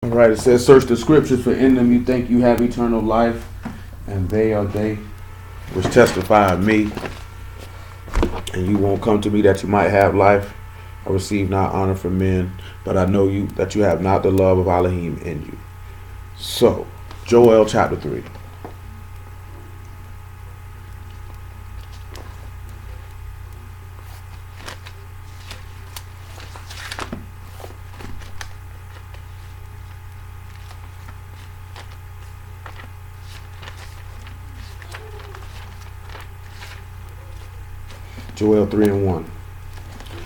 All right, it says, search the scriptures, for in them you think you have eternal life, and they are they which testify of me. And you won't come to me that you might have life. I receive not honor from men, but I know you that you have not the love of Elohim in you. So, Joel chapter 3. Joel 3 and 1.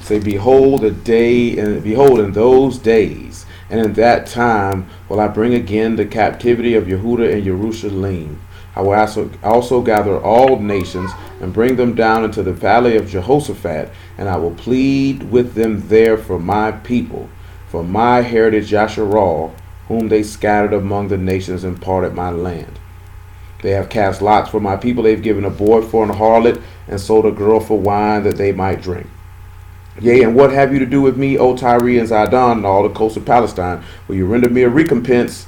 Say, behold the day, and behold in those days, and in that time will I bring again the captivity of Yehudah and Jerusalem. I will also gather all nations and bring them down into the valley of Yehoshaphat, and I will plead with them there for my people, for my heritage Yasharal, whom they scattered among the nations and parted my land. They have cast lots for my people. They've given a boy for an harlot, and sold a girl for wine that they might drink. Yea, and what have you to do with me, O Tyre and Zidon, and all the coast of Palestine? Will you render me a recompense?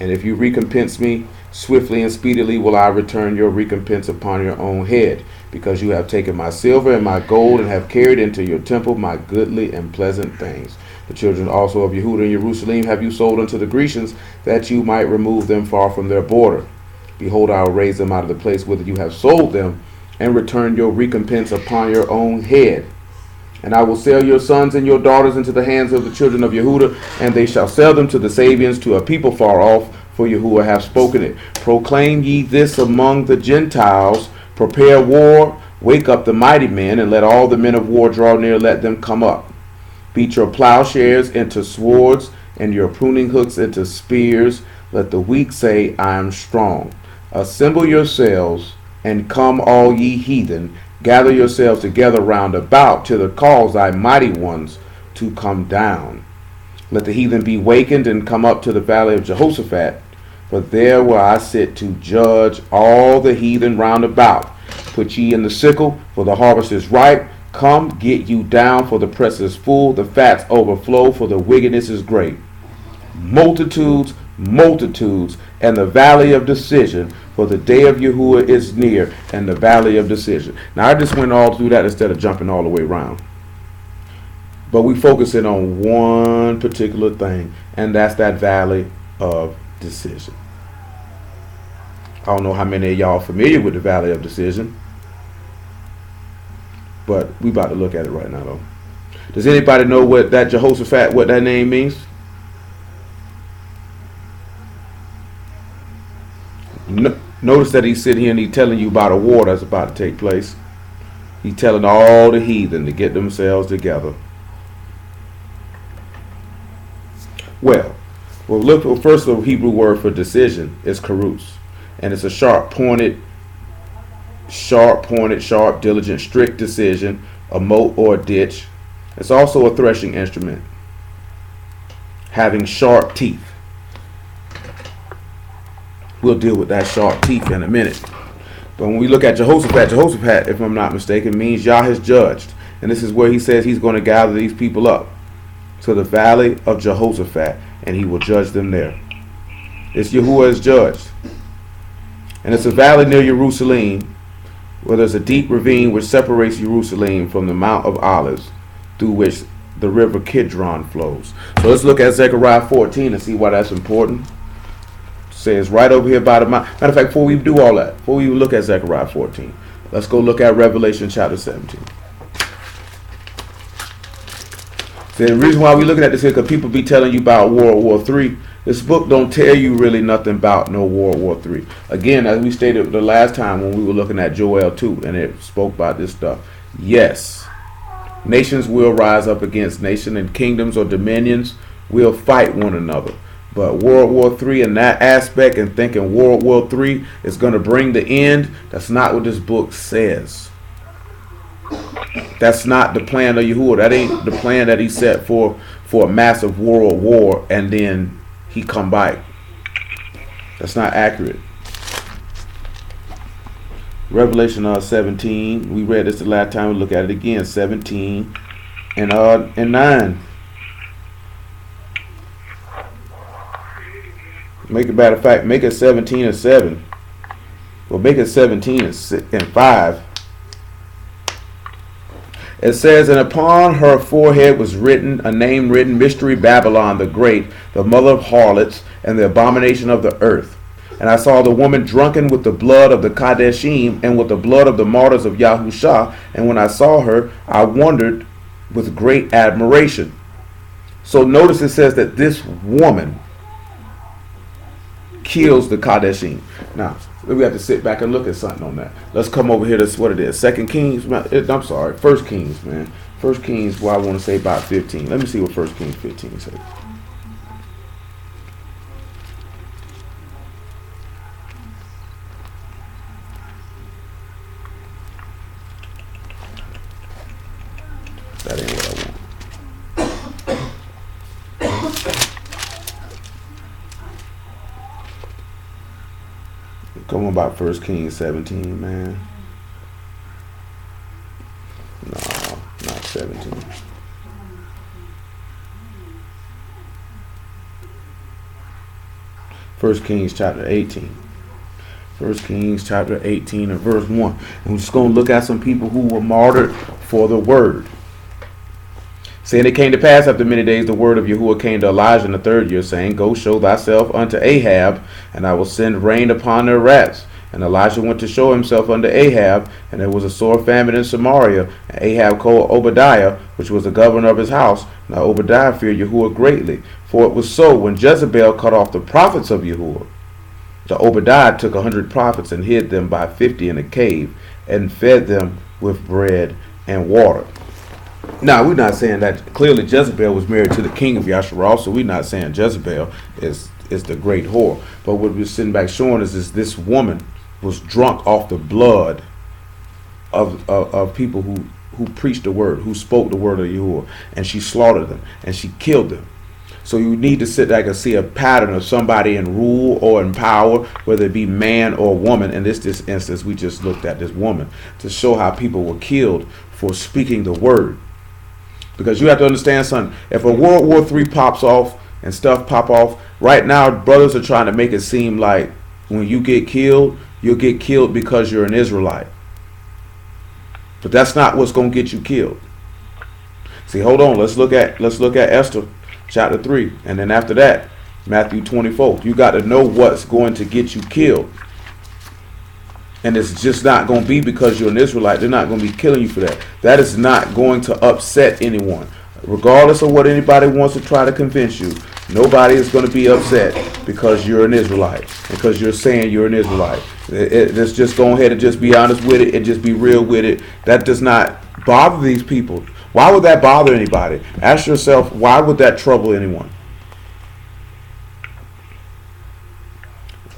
And if you recompense me, swiftly and speedily will I return your recompense upon your own head, because you have taken my silver and my gold, and have carried into your temple my goodly and pleasant things. The children also of Yehudah and Jerusalem have you sold unto the Grecians, that you might remove them far from their border. Behold, I will raise them out of the place whither you have sold them, and return your recompense upon your own head. And I will sell your sons and your daughters into the hands of the children of Yehudah, and they shall sell them to the Sabians, to a people far off, for Yahuwah hath spoken it. Proclaim ye this among the Gentiles, prepare war, wake up the mighty men, and let all the men of war draw near, let them come up. Beat your plowshares into swords, and your pruning hooks into spears. Let the weak say, I am strong. Assemble yourselves, and come all ye heathen, gather yourselves together round about, till the cause thy mighty ones to come down. Let the heathen be wakened, and come up to the valley of Jehoshaphat, for there will I sit to judge all the heathen round about. Put ye in the sickle, for the harvest is ripe. Come, get you down, for the press is full, the fats overflow, for the wickedness is great. Multitudes, multitudes, and the valley of decision, for the day of Yahuwah is near, and the valley of decision. Now, I just went all through that instead of jumping all the way around. But we focusing on one particular thing, and that's that valley of decision. I don't know how many of y'all are familiar with the valley of decision, but we about to look at it right now, though. Does anybody know what that Jehoshaphat, what that name means? Notice that he's sitting here and he's telling you about a war that's about to take place. He's telling all the heathen to get themselves together. Well, look. First, the Hebrew word for decision is karus, and it's a sharp, diligent, strict decision, a moat or a ditch. It's also a threshing instrument, having sharp teeth. We'll deal with that sharp teeth in a minute. But when we look at Jehoshaphat, if I'm not mistaken, means Yah has judged. And this is where he says he's going to gather these people up to the valley of Jehoshaphat, and he will judge them there. It's Yahuwah is judged. And it's a valley near Jerusalem, where there's a deep ravine which separates Jerusalem from the Mount of Olives, through which the river Kidron flows. So let's look at Zechariah 14 and see why that's important. Says right over here by the mount. Matter of fact, before we do all that, before we look at Zechariah 14, let's go look at Revelation chapter 17. So the reason why we're looking at this here, because people be telling you about World War III. This book don't tell you really nothing about no World War III. Again, as we stated the last time when we were looking at Joel 2, and it spoke about this stuff. Yes, nations will rise up against nation, and kingdoms or dominions will fight one another. But World War III in that aspect, and thinking World War III is going to bring the end, that's not what this book says. That's not the plan of Yahuwah. That ain't the plan that he set for a massive world war and then he come back. That's not accurate. Revelation 17, we read this the last time, we look at it again, 17 and 9. Make it, matter of fact, make it 17 and 7. Well, make it 17 and 5. It says, and upon her forehead was written a name written, Mystery Babylon the Great, the mother of harlots, and the abomination of the earth. And I saw the woman drunken with the blood of the Kadeshim, and with the blood of the martyrs of Yahushua. And when I saw her, I wondered with great admiration. So notice it says that this woman kills the Kadeshim. Now, we have to sit back and look at something on that. Let's come over here to what it is. 2 Kings, I'm sorry, 1 Kings, man. 1 Kings, well, I want to say about 15. Let me see what 1 Kings 15 says. That ain't what I want. Come on, about 1 Kings 17, man. No, not 17. First Kings chapter 18. 1 Kings chapter 18 and verse 1. And we're just going to look at some people who were martyred for the word. Saying it came to pass after many days, the word of Yahuwah came to Elijah in the 3rd year, saying, Go show thyself unto Ahab, and I will send rain upon their wraths. And Elijah went to show himself unto Ahab, and there was a sore famine in Samaria. And Ahab called Obadiah, which was the governor of his house. Now Obadiah feared Yahuwah greatly, for it was so when Jezebel cut off the prophets of Yahuwah. So Obadiah took 100 prophets and hid them by 50 in a cave, and fed them with bread and water. Now, we're not saying that clearly Jezebel was married to the king of Yasharal, so we're not saying Jezebel is the great whore. But what we're sitting back showing is this woman was drunk off the blood of people who preached the word, who spoke the word of Yahuwah, and she slaughtered them, and she killed them. So you need to sit back and see a pattern of somebody in rule or in power, whether it be man or woman. In this instance, we just looked at this woman to show how people were killed for speaking the word. Because you have to understand something. If a World War III pops off and stuff pop off, right now brothers are trying to make it seem like when you get killed, you'll get killed because you're an Israelite. But that's not what's going to get you killed. See, hold on. Let's look at Esther chapter 3. And then after that, Matthew 24. You got to know what's going to get you killed. And it's just not going to be because you're an Israelite. They're not going to be killing you for that. That is not going to upset anyone. Regardless of what anybody wants to try to convince you, nobody is going to be upset because you're an Israelite. Because you're saying you're an Israelite. Let's just go ahead and just be honest with it and just be real with it. That does not bother these people. Why would that bother anybody? Ask yourself, why would that trouble anyone?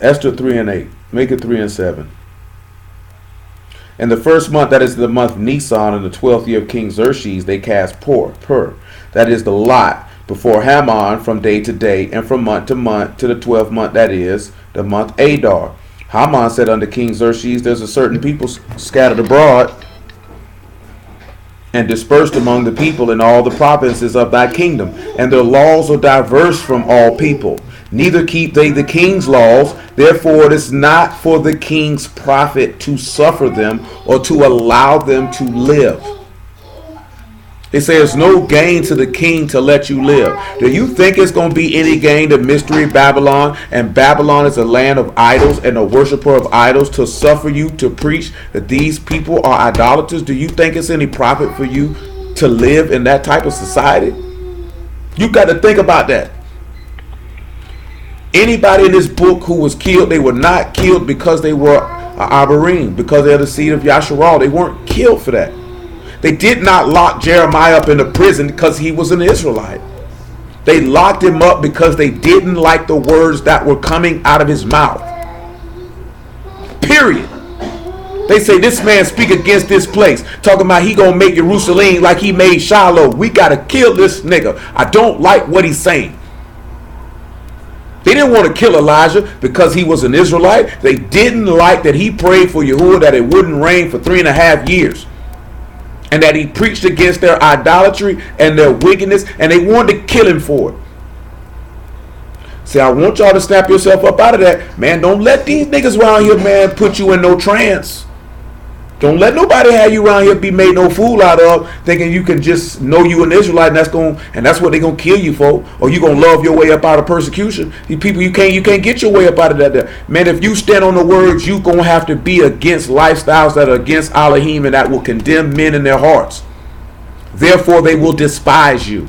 Esther 3 and 8. Make it 3 and 7. In the first month, that is the month Nisan, in the 12th year of King Xerxes, they cast pur, that is the lot, before Haman from day to day, and from month to month, to the 12th month, that is the month Adar. Haman said unto King Xerxes, There's a certain people scattered abroad and dispersed among the people in all the provinces of thy kingdom, and their laws are diverse from all people. Neither keep they the king's laws, therefore it is not for the king's profit to suffer them or to allow them to live. They say it's no gain to the king to let you live. Do you think it's going to be any gain to Mystery Babylon, and Babylon is a land of idols and a worshiper of idols, to suffer you to preach that these people are idolaters? Do you think it's any profit for you to live in that type of society? You got to think about that. Anybody in this book who was killed, they were not killed because they were Abarim, because they're the seed of Yasharal. They weren't killed for that. They did not lock Jeremiah up in the prison because he was an Israelite. They locked him up because they didn't like the words that were coming out of his mouth. Period. They say this man speak against this place, talking about he gonna make Jerusalem like he made Shiloh. We gotta kill this nigga. I don't like what he's saying. They didn't want to kill Elijah because he was an Israelite. They didn't like that he prayed for Yahuwah that it wouldn't rain for 3.5 years. And that he preached against their idolatry and their wickedness. And they wanted to kill him for it. See, I want y'all to snap yourself up out of that. Man, don't let these niggas around here, man, put you in no trance. Don't let nobody have you around here be made no fool out of, thinking you can just know you an Israelite and that's what they gonna kill you for, or you gonna love your way up out of persecution. These people, you can't get your way up out of that. Man, if you stand on the words, you gonna have to be against lifestyles that are against Elohim and that will condemn men in their hearts. Therefore, they will despise you.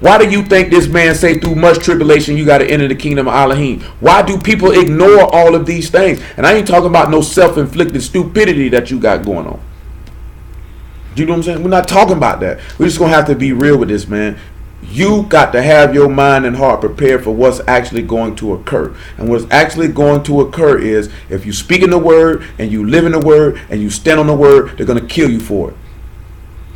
Why do you think this man say through much tribulation you got to enter the kingdom of Elohim? Why do people ignore all of these things? And I ain't talking about no self-inflicted stupidity that you got going on. You know what I'm saying? We're not talking about that. We're just going to have to be real with this, man. You got to have your mind and heart prepared for what's actually going to occur. And what's actually going to occur is if you speak in the word and you live in the word and you stand on the word, they're going to kill you for it.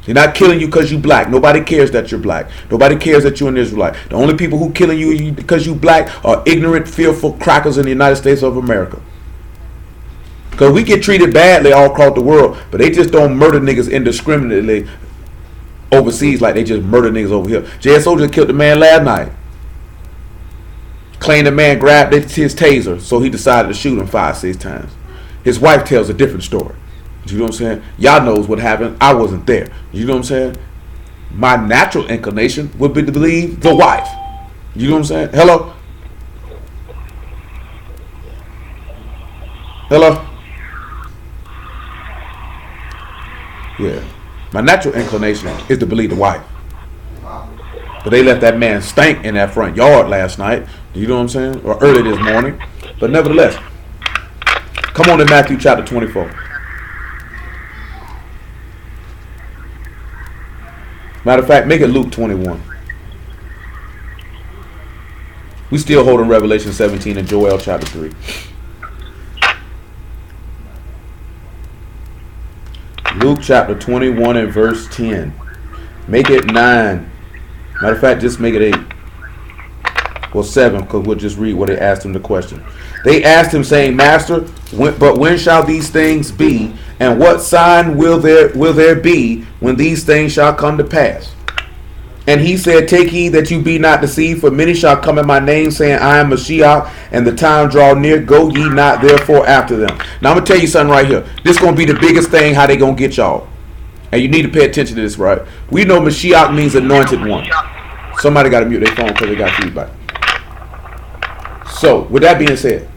They're not killing you because you black. Nobody cares that you're black. Nobody cares that you're an Israelite. The only people who killing you because you black are ignorant, fearful crackers in the United States of America. Because we get treated badly all across the world, but they just don't murder niggas indiscriminately overseas like they just murder niggas over here. J.S. Soldier killed the man last night. Claimed the man grabbed his taser, so he decided to shoot him 5-6 times. His wife tells a different story. You know what I'm saying? Y'all knows what happened. I wasn't there. You know what I'm saying? My natural inclination would be to believe the wife. You know what I'm saying? Hello? Hello? Yeah. My natural inclination is to believe the wife. But they left that man stink in that front yard last night. You know what I'm saying? Or early this morning. But nevertheless, come on to Matthew chapter 24. Matter of fact, make it Luke 21. We still holding Revelation 17 and Joel chapter 3. Luke chapter 21 and verse 10. Make it 9. Matter of fact, just make it 8. Well, 7, because we'll just read what they asked him the question. They asked him, saying, Master, when shall these things be? And what sign will there be when these things shall come to pass? And he said, Take heed that you be not deceived, for many shall come in my name, saying, I am Mashiach, and the time draw near. Go ye not therefore after them. Now I'm going to tell you something right here. This is going to be the biggest thing, how they going to get y'all. And you need to pay attention to this, right? We know Mashiach means anointed one. Somebody got to mute their phone because they got feedback. So, with that being said,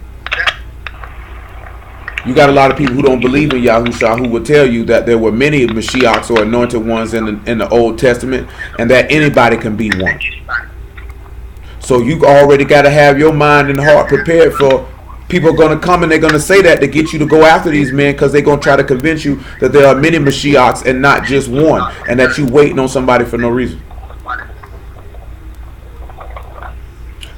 you got a lot of people who don't believe in Yahushua who will tell you that there were many Mashiachs or anointed ones in the Old Testament and that anybody can be one. So you already got to have your mind and heart prepared for people are going to come and they're going to say that to get you to go after these men because they're going to try to convince you that there are many Mashiachs and not just one and that you waiting on somebody for no reason.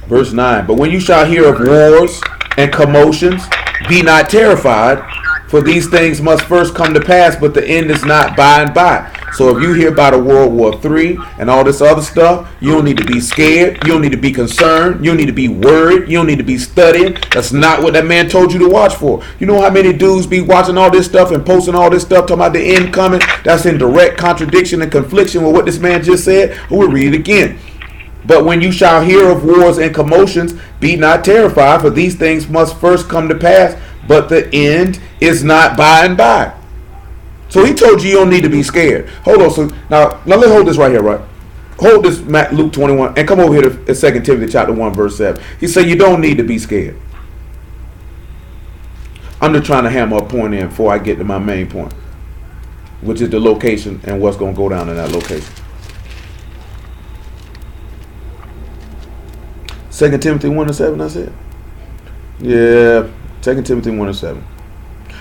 Verse 9, but when you shall hear of wars and commotions, be not terrified, for these things must first come to pass, but the end is not by and by. So if you hear about a World War III and all this other stuff, you don't need to be scared. You don't need to be concerned. You don't need to be worried. You don't need to be studying. That's not what that man told you to watch for. You know how many dudes be watching all this stuff and posting all this stuff, talking about the end coming? That's in direct contradiction and confliction with what this man just said. We'll read it again. But when you shall hear of wars and commotions, be not terrified, for these things must first come to pass, but the end is not by and by. So he told you don't need to be scared. Hold on. So now let's hold this right here, right? Hold this, Luke 21, and come over here to 2 Timothy chapter 1, verse 7. He said you don't need to be scared. I'm just trying to hammer a point in before I get to my main point, which is the location and what's going to go down in that location. 2 Timothy 1 and 7, I said? Yeah, 2 Timothy 1 and 7.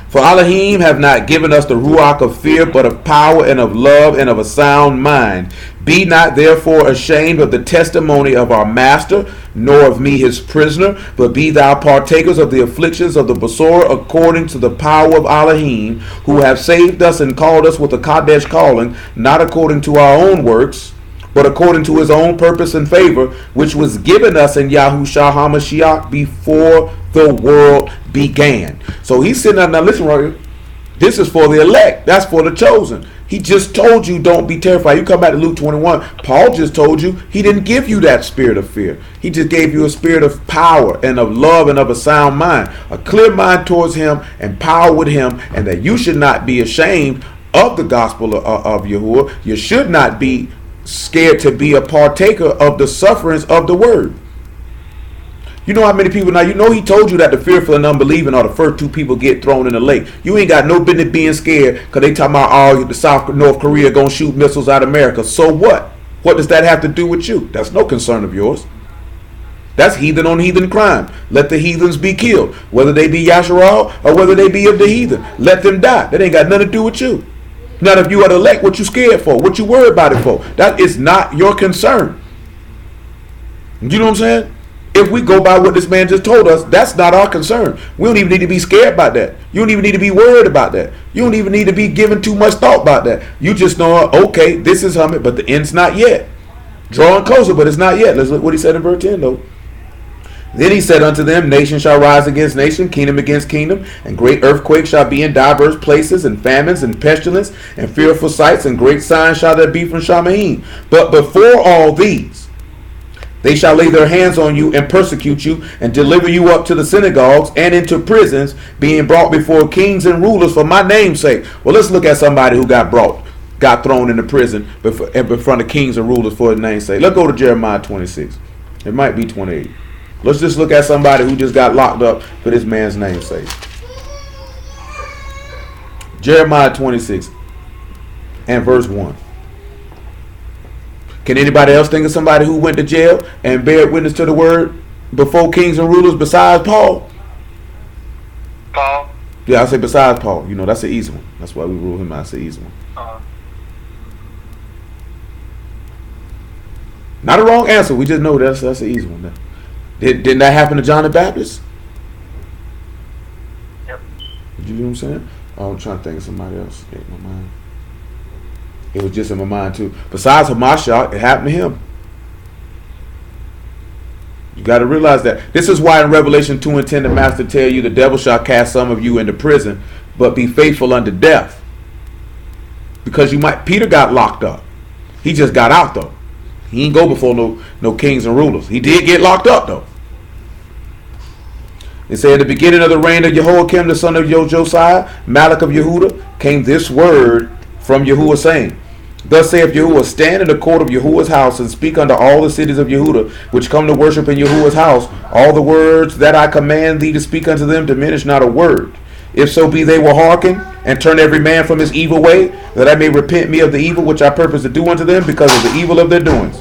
For Elohim have not given us the ruach of fear, but of power and of love and of a sound mind. Be not therefore ashamed of the testimony of our master, nor of me his prisoner, but be thou partakers of the afflictions of the Besorah according to the power of Elohim, who have saved us and called us with a Kadesh calling, not according to our own works, but according to his own purpose and favor, which was given us in Yahushua HaMashiach before the world began. So he's sitting there, now listen right here. This is for the elect. That's for the chosen. He just told you don't be terrified. You come back to Luke 21. Paul just told you he didn't give you that spirit of fear. He just gave you a spirit of power and of love and of a sound mind. A clear mind towards him and power with him, and that you should not be ashamed of the gospel of Yahuwah. You should not be scared to be a partaker of the sufferings of the word. You know how many people now, you know he told you that the fearful and unbelieving are the first two people get thrown in the lake. You ain't got no business being scared because they talking about, oh, the North Korea gonna shoot missiles at America. So what? What does that have to do with you? That's no concern of yours. That's heathen on heathen crime. Let the heathens be killed, whether they be YAHUAH or whether they be of the heathen. Let them die. That ain't got nothing to do with you. Not if you are the elect. What you scared for? What you worried about it for? That is not your concern. You know what I'm saying? If we go by what this man just told us, that's not our concern. We don't even need to be scared about that. You don't even need to be worried about that. You don't even need to be giving too much thought about that. You just know, okay, this is coming, but the end's not yet. Drawing closer, but it's not yet. Let's look what he said in verse 10, though. Then he said unto them, nation shall rise against nation, kingdom against kingdom, and great earthquakes shall be in diverse places, and famines, and pestilence, and fearful sights, and great signs shall there be from Shamaim. But before all these, they shall lay their hands on you and persecute you and deliver you up to the synagogues and into prisons, being brought before kings and rulers for my name's sake. Well, let's look at somebody who got thrown into prison in front of kings and rulers for his name's sake. Let's go to Jeremiah 26. It might be 28. Let's just look at somebody who just got locked up for this man's name's sake. Jeremiah 26 and verse 1. Can anybody else think of somebody who went to jail and bear witness to the word before kings and rulers besides Paul? Paul? Yeah, I say besides Paul. You know, that's an easy one. That's why we rule him out. That's an easy one. Not a wrong answer. We just know that's an easy one. Didn't that happen to John the Baptist? Yep. You know what I'm saying? Oh, I'm trying to think of somebody else. In my mind. It was just in my mind too. Besides Hamashiach, it happened to him. You got to realize that. This is why in Revelation 2 and 10 the master tell you the devil shall cast some of you into prison, but be faithful unto death. Because Peter got locked up. He just got out though. He ain't go before no kings and rulers. He did get locked up though. It said at the beginning of the reign of Jehoiakim, the son of Josiah, Malach of Yehuda, came this word from Yahuwah, saying, thus saith Yahuwah, stand in the court of Yahuwah's house and speak unto all the cities of Yehuda, which come to worship in Yahuwah's house. All the words that I command thee to speak unto them, diminish not a word. If so be they will hearken and turn every man from his evil way, that I may repent me of the evil which I purpose to do unto them because of the evil of their doings.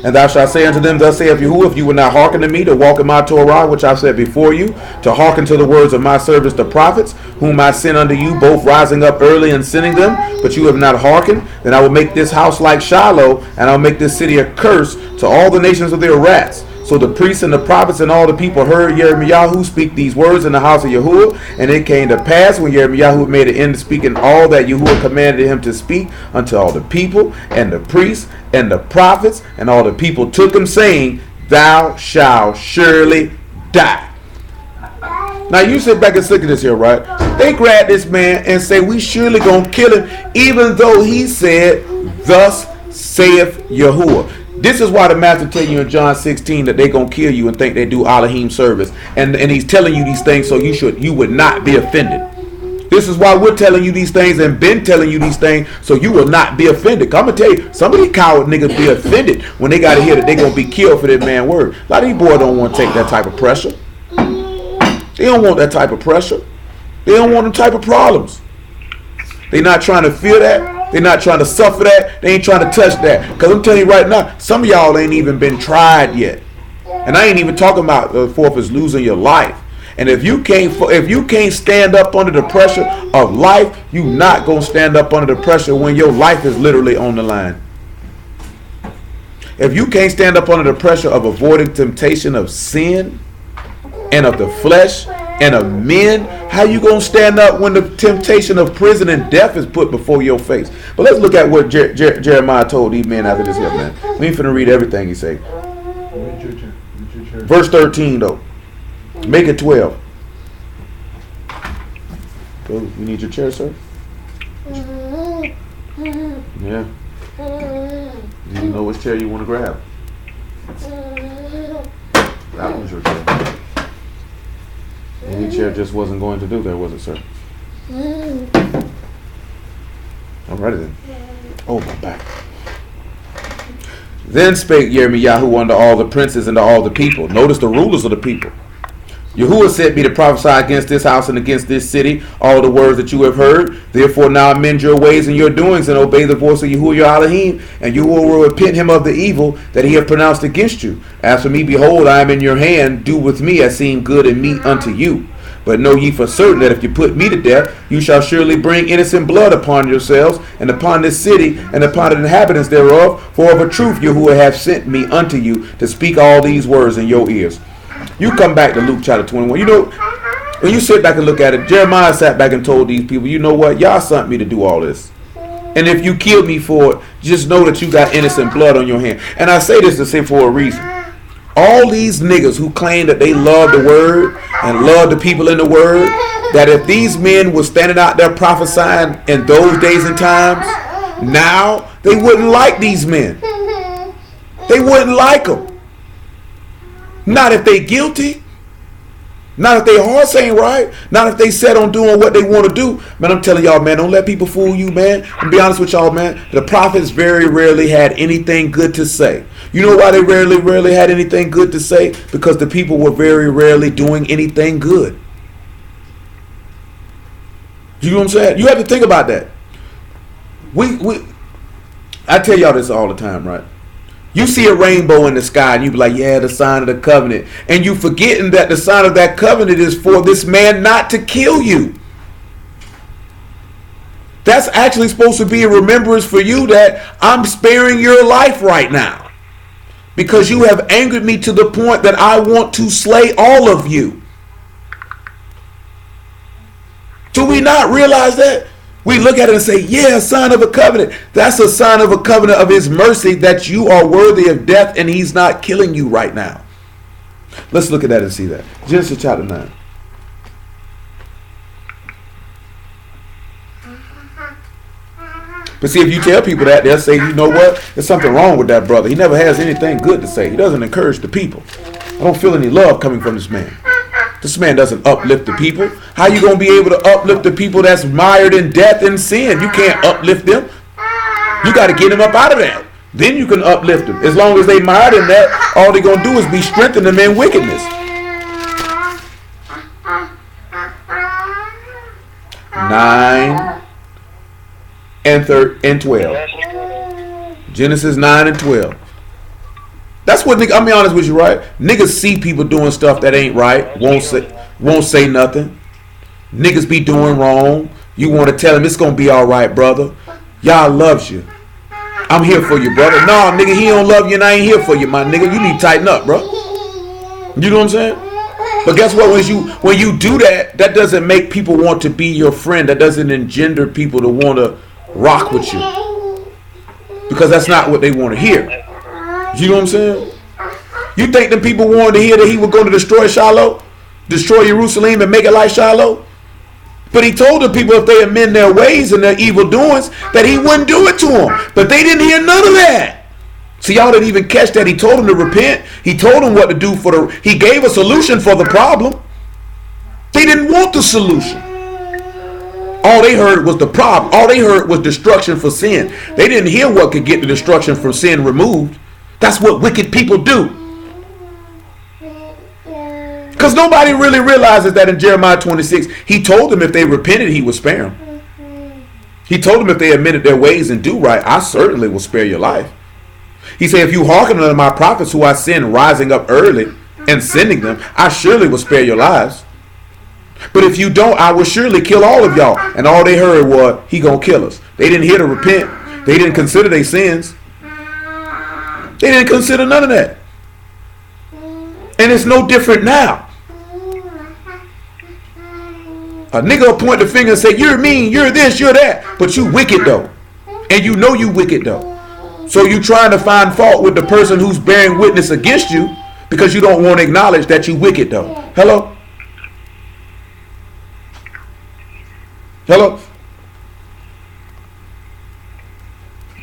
And thou shalt say unto them, thus saith Yahuwah, if you will not hearken to me, to walk in my Torah, which I set before you, to hearken to the words of my servants the prophets, whom I sent unto you, both rising up early and sending them, but you have not hearkened, then I will make this house like Shiloh, and I will make this city a curse to all the nations of their rats. So the priests and the prophets and all the people heard Yirmiyahu speak these words in the house of Yahuwah. And it came to pass when Yirmiyahu made an end of speaking all that Yahuwah commanded him to speak unto all the people and the priests and the prophets, and all the people took him, saying, thou shalt surely die. Now you sit back and look at this here, right? They grab this man and say, we surely gonna kill him, even though he said, thus saith Yahuwah. This is why the master tell you in John 16 that they gonna kill you and think they do Elohim service, and he's telling you these things so you would not be offended. This is why we're telling you these things and been telling you these things so you will not be offended. I'm gonna tell you, some of these coward niggas be offended when they gotta hear that they gonna be killed for that man word. A lot of these boys don't want to take that type of pressure. They don't want that type of pressure. They don't want them type of problems. They're not trying to feel that. They're not trying to suffer that. They ain't trying to touch that. Because I'm telling you right now, some of y'all ain't even been tried yet. And I ain't even talking about the fourth is losing your life. And if you can't stand up under the pressure of life, you not going to stand up under the pressure when your life is literally on the line. If you can't stand up under the pressure of avoiding temptation of sin and of the flesh and of men, how you gonna stand up when the temptation of prison and death is put before your face? But let's look at what Jeremiah told these men after this here, man. We ain't finna read everything he say. Verse 13 though. Make it 12. Go, you need your chair, sir? Yeah. You know which chair you want to grab. That one's your chair. Any chair just wasn't going to do there, was it, sir? Alrighty then. Oh, my back. Then spake Yahuwah unto all the princes and to all the people. Notice the rulers of the people. Yahuwah sent me to prophesy against this house and against this city all the words that you have heard. Therefore now amend your ways and your doings and obey the voice of Yahuwah your Elohim, and you will repent him of the evil that he hath pronounced against you. As for me, behold, I am in your hand. Do with me as seem good and meet unto you. But know ye for certain that if you put me to death, you shall surely bring innocent blood upon yourselves, and upon this city, and upon the inhabitants thereof. For of a truth Yahuwah hath sent me unto you to speak all these words in your ears. You come back to Luke chapter 21. You know, when you sit back and look at it, Jeremiah sat back and told these people, you know what? Y'all sent me to do all this. And if you kill me for it, just know that you got innocent blood on your hand. And I say this to say for a reason. All these niggas who claim that they love the word and love the people in the word, that if these men were standing out there prophesying in those days and times, now they wouldn't like these men. They wouldn't like them. Not if they guilty. Not if they hearts ain't right. Not if they set on doing what they want to do. Man, I'm telling y'all, man, don't let people fool you, man. And be honest with y'all, man. The prophets very rarely had anything good to say. You know why they rarely had anything good to say? Because the people were very rarely doing anything good. You know what I'm saying? You have to think about that. I tell y'all this all the time, right? You see a rainbow in the sky and you be like, yeah, the sign of the covenant. And you forgetting that the sign of that covenant is for this man not to kill you. That's actually supposed to be a remembrance for you that I'm sparing your life right now. Because you have angered me to the point that I want to slay all of you. Do we not realize that? We look at it and say, yeah, a sign of a covenant. That's a sign of a covenant of his mercy that you are worthy of death and he's not killing you right now. Let's look at that and see that. Genesis chapter 9. But see, if you tell people that, they'll say, you know what? There's something wrong with that brother. He never has anything good to say. He doesn't encourage the people. I don't feel any love coming from this man. This man doesn't uplift the people. How you going to be able to uplift the people that's mired in death and sin? You can't uplift them. You got to get them up out of that. Then you can uplift them. As long as they mired in that, all they're going to do is be strengthened them in wickedness. 9 and 12. Genesis 9 and 12. That's what niggas, I'll be honest with you, right? Niggas see people doing stuff that ain't right, won't say nothing. Niggas be doing wrong. You want to tell them it's gonna be all right, brother. Y'all loves you. I'm here for you, brother. No, nigga, he don't love you and I ain't here for you, my nigga. You need to tighten up, bro. You know what I'm saying? But guess what? When you do that, that doesn't make people want to be your friend. That doesn't engender people to want to rock with you. Because that's not what they want to hear. You know what I'm saying? You think them people wanted to hear that he was going to destroy Shiloh? Destroy Jerusalem and make it like Shiloh? But he told the people if they amend their ways and their evil doings, that he wouldn't do it to them. But they didn't hear none of that. See, y'all didn't even catch that. He told them to repent. He told them what to do he gave a solution for the problem. They didn't want the solution. All they heard was the problem. All they heard was destruction for sin. They didn't hear what could get the destruction from sin removed. That's what wicked people do. Because nobody really realizes that in Jeremiah 26, he told them if they repented, he would spare them. He told them if they amended their ways and do right, I certainly will spare your life. He said, if you hearken unto my prophets who I send rising up early and sending them, I surely will spare your lives. But if you don't, I will surely kill all of y'all. And all they heard was, he gonna kill us. They didn't hear to repent. They didn't consider their sins. They didn't consider none of that. And it's no different now. A nigga will point the finger and say, you're mean, you're this, you're that. But you wicked though. And you know you wicked though. So you trying to find fault with the person who's bearing witness against you because you don't want to acknowledge that you wicked though. Hello? Hello?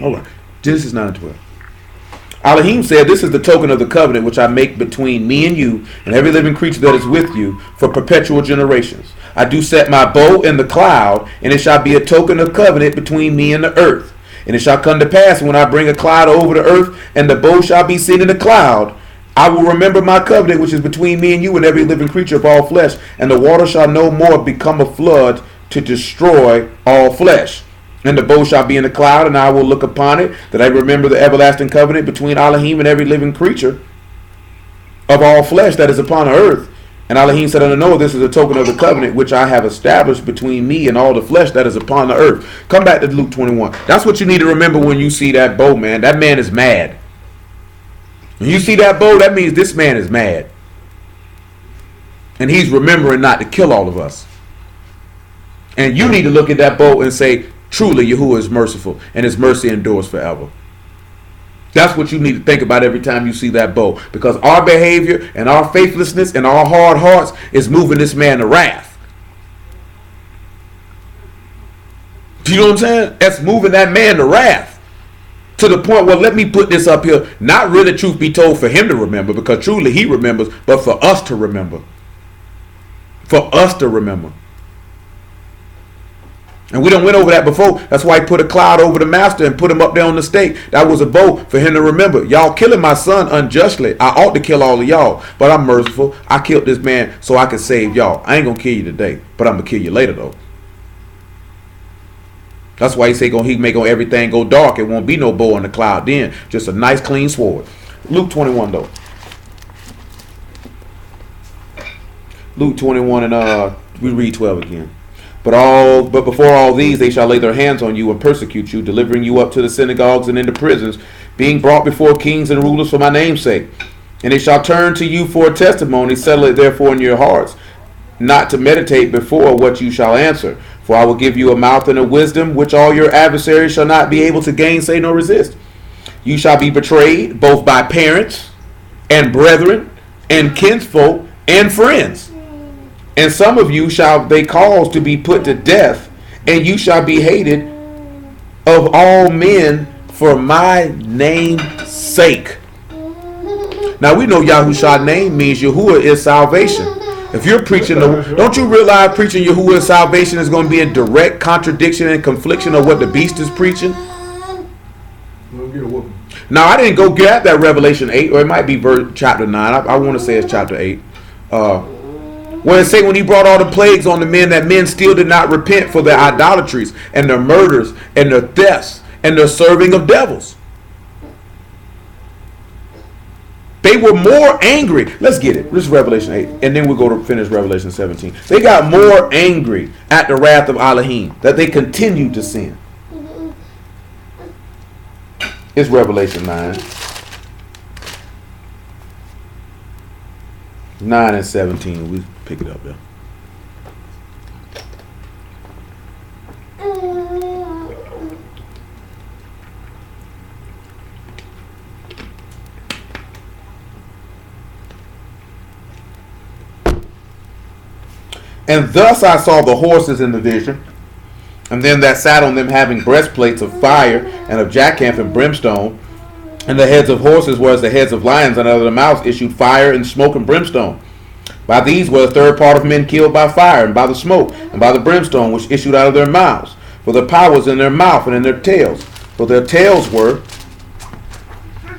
All right. Genesis 9 and 12. Elohim said, "This is the token of the covenant which I make between me and you and every living creature that is with you for perpetual generations. I do set my bow in the cloud, and it shall be a token of covenant between me and the earth. And it shall come to pass when I bring a cloud over the earth, and the bow shall be seen in the cloud, I will remember my covenant which is between me and you and every living creature of all flesh, and the water shall no more become a flood to destroy all flesh. And the bow shall be in the cloud, and I will look upon it, that I remember the everlasting covenant between Elohim and every living creature of all flesh that is upon the earth. And Elohim said unto Noah, this is a token of the covenant which I have established between me and all the flesh that is upon the earth." Come back to Luke 21. That's what you need to remember when you see that bow, man. That man is mad. When you see that bow, that means this man is mad. And he's remembering not to kill all of us. And you need to look at that bow and say, truly, Yahuwah is merciful, and his mercy endures forever. That's what you need to think about every time you see that bow. Because our behavior and our faithlessness and our hard hearts is moving this man to wrath. Do you know what I'm saying? That's moving that man to wrath. To the point where, let me put this up here, not really, truth be told, for him to remember, because truly he remembers, but for us to remember. For us to remember. And we done went over that before. That's why he put a cloud over the master and put him up there on the stake. That was a bow for him to remember. Y'all killing my son unjustly. I ought to kill all of y'all, but I'm merciful. I killed this man so I could save y'all. I ain't gonna kill you today, but I'm gonna kill you later though. That's why he say he make on everything go dark. It won't be no bow in the cloud then. Just a nice clean sword. Luke 21 though. Luke 21 and we read 12 again. But before all these they shall lay their hands on you and persecute you, delivering you up to the synagogues and into prisons, being brought before kings and rulers for my name's sake. And they shall turn to you for a testimony. Settle it therefore in your hearts, not to meditate before what you shall answer. For I will give you a mouth and a wisdom which all your adversaries shall not be able to gainsay nor resist. You shall be betrayed both by parents and brethren and kinsfolk and friends. And some of you shall they cause to be put to death, and you shall be hated of all men for my name's sake. Now we know Yahushua's name means Yahuwah is salvation. If you're preaching, don't you realize preaching Yahuwah's salvation is going to be in direct contradiction and confliction of what the beast is preaching? Now I didn't go get that Revelation 8, or it might be chapter 9. I want to say it's chapter 8. Where it say when he brought all the plagues on the men, that men still did not repent for their idolatries and their murders and their thefts and their serving of devils. They were more angry. Let's get it. This is Revelation 8. And then we'll go to finish Revelation 17. They got more angry at the wrath of Elohim that they continued to sin. It's Revelation 9. 9 and 17. We pick it up there. And thus I saw the horses in the vision, and them that sat on them having breastplates of fire and of jackhammer and brimstone, and the heads of horses were as the heads of lions, and out of their mouths issued fire and smoke and brimstone. By these were a third part of men killed by fire, and by the smoke, and by the brimstone which issued out of their mouths. For the power was in their mouth and in their tails. For their tails were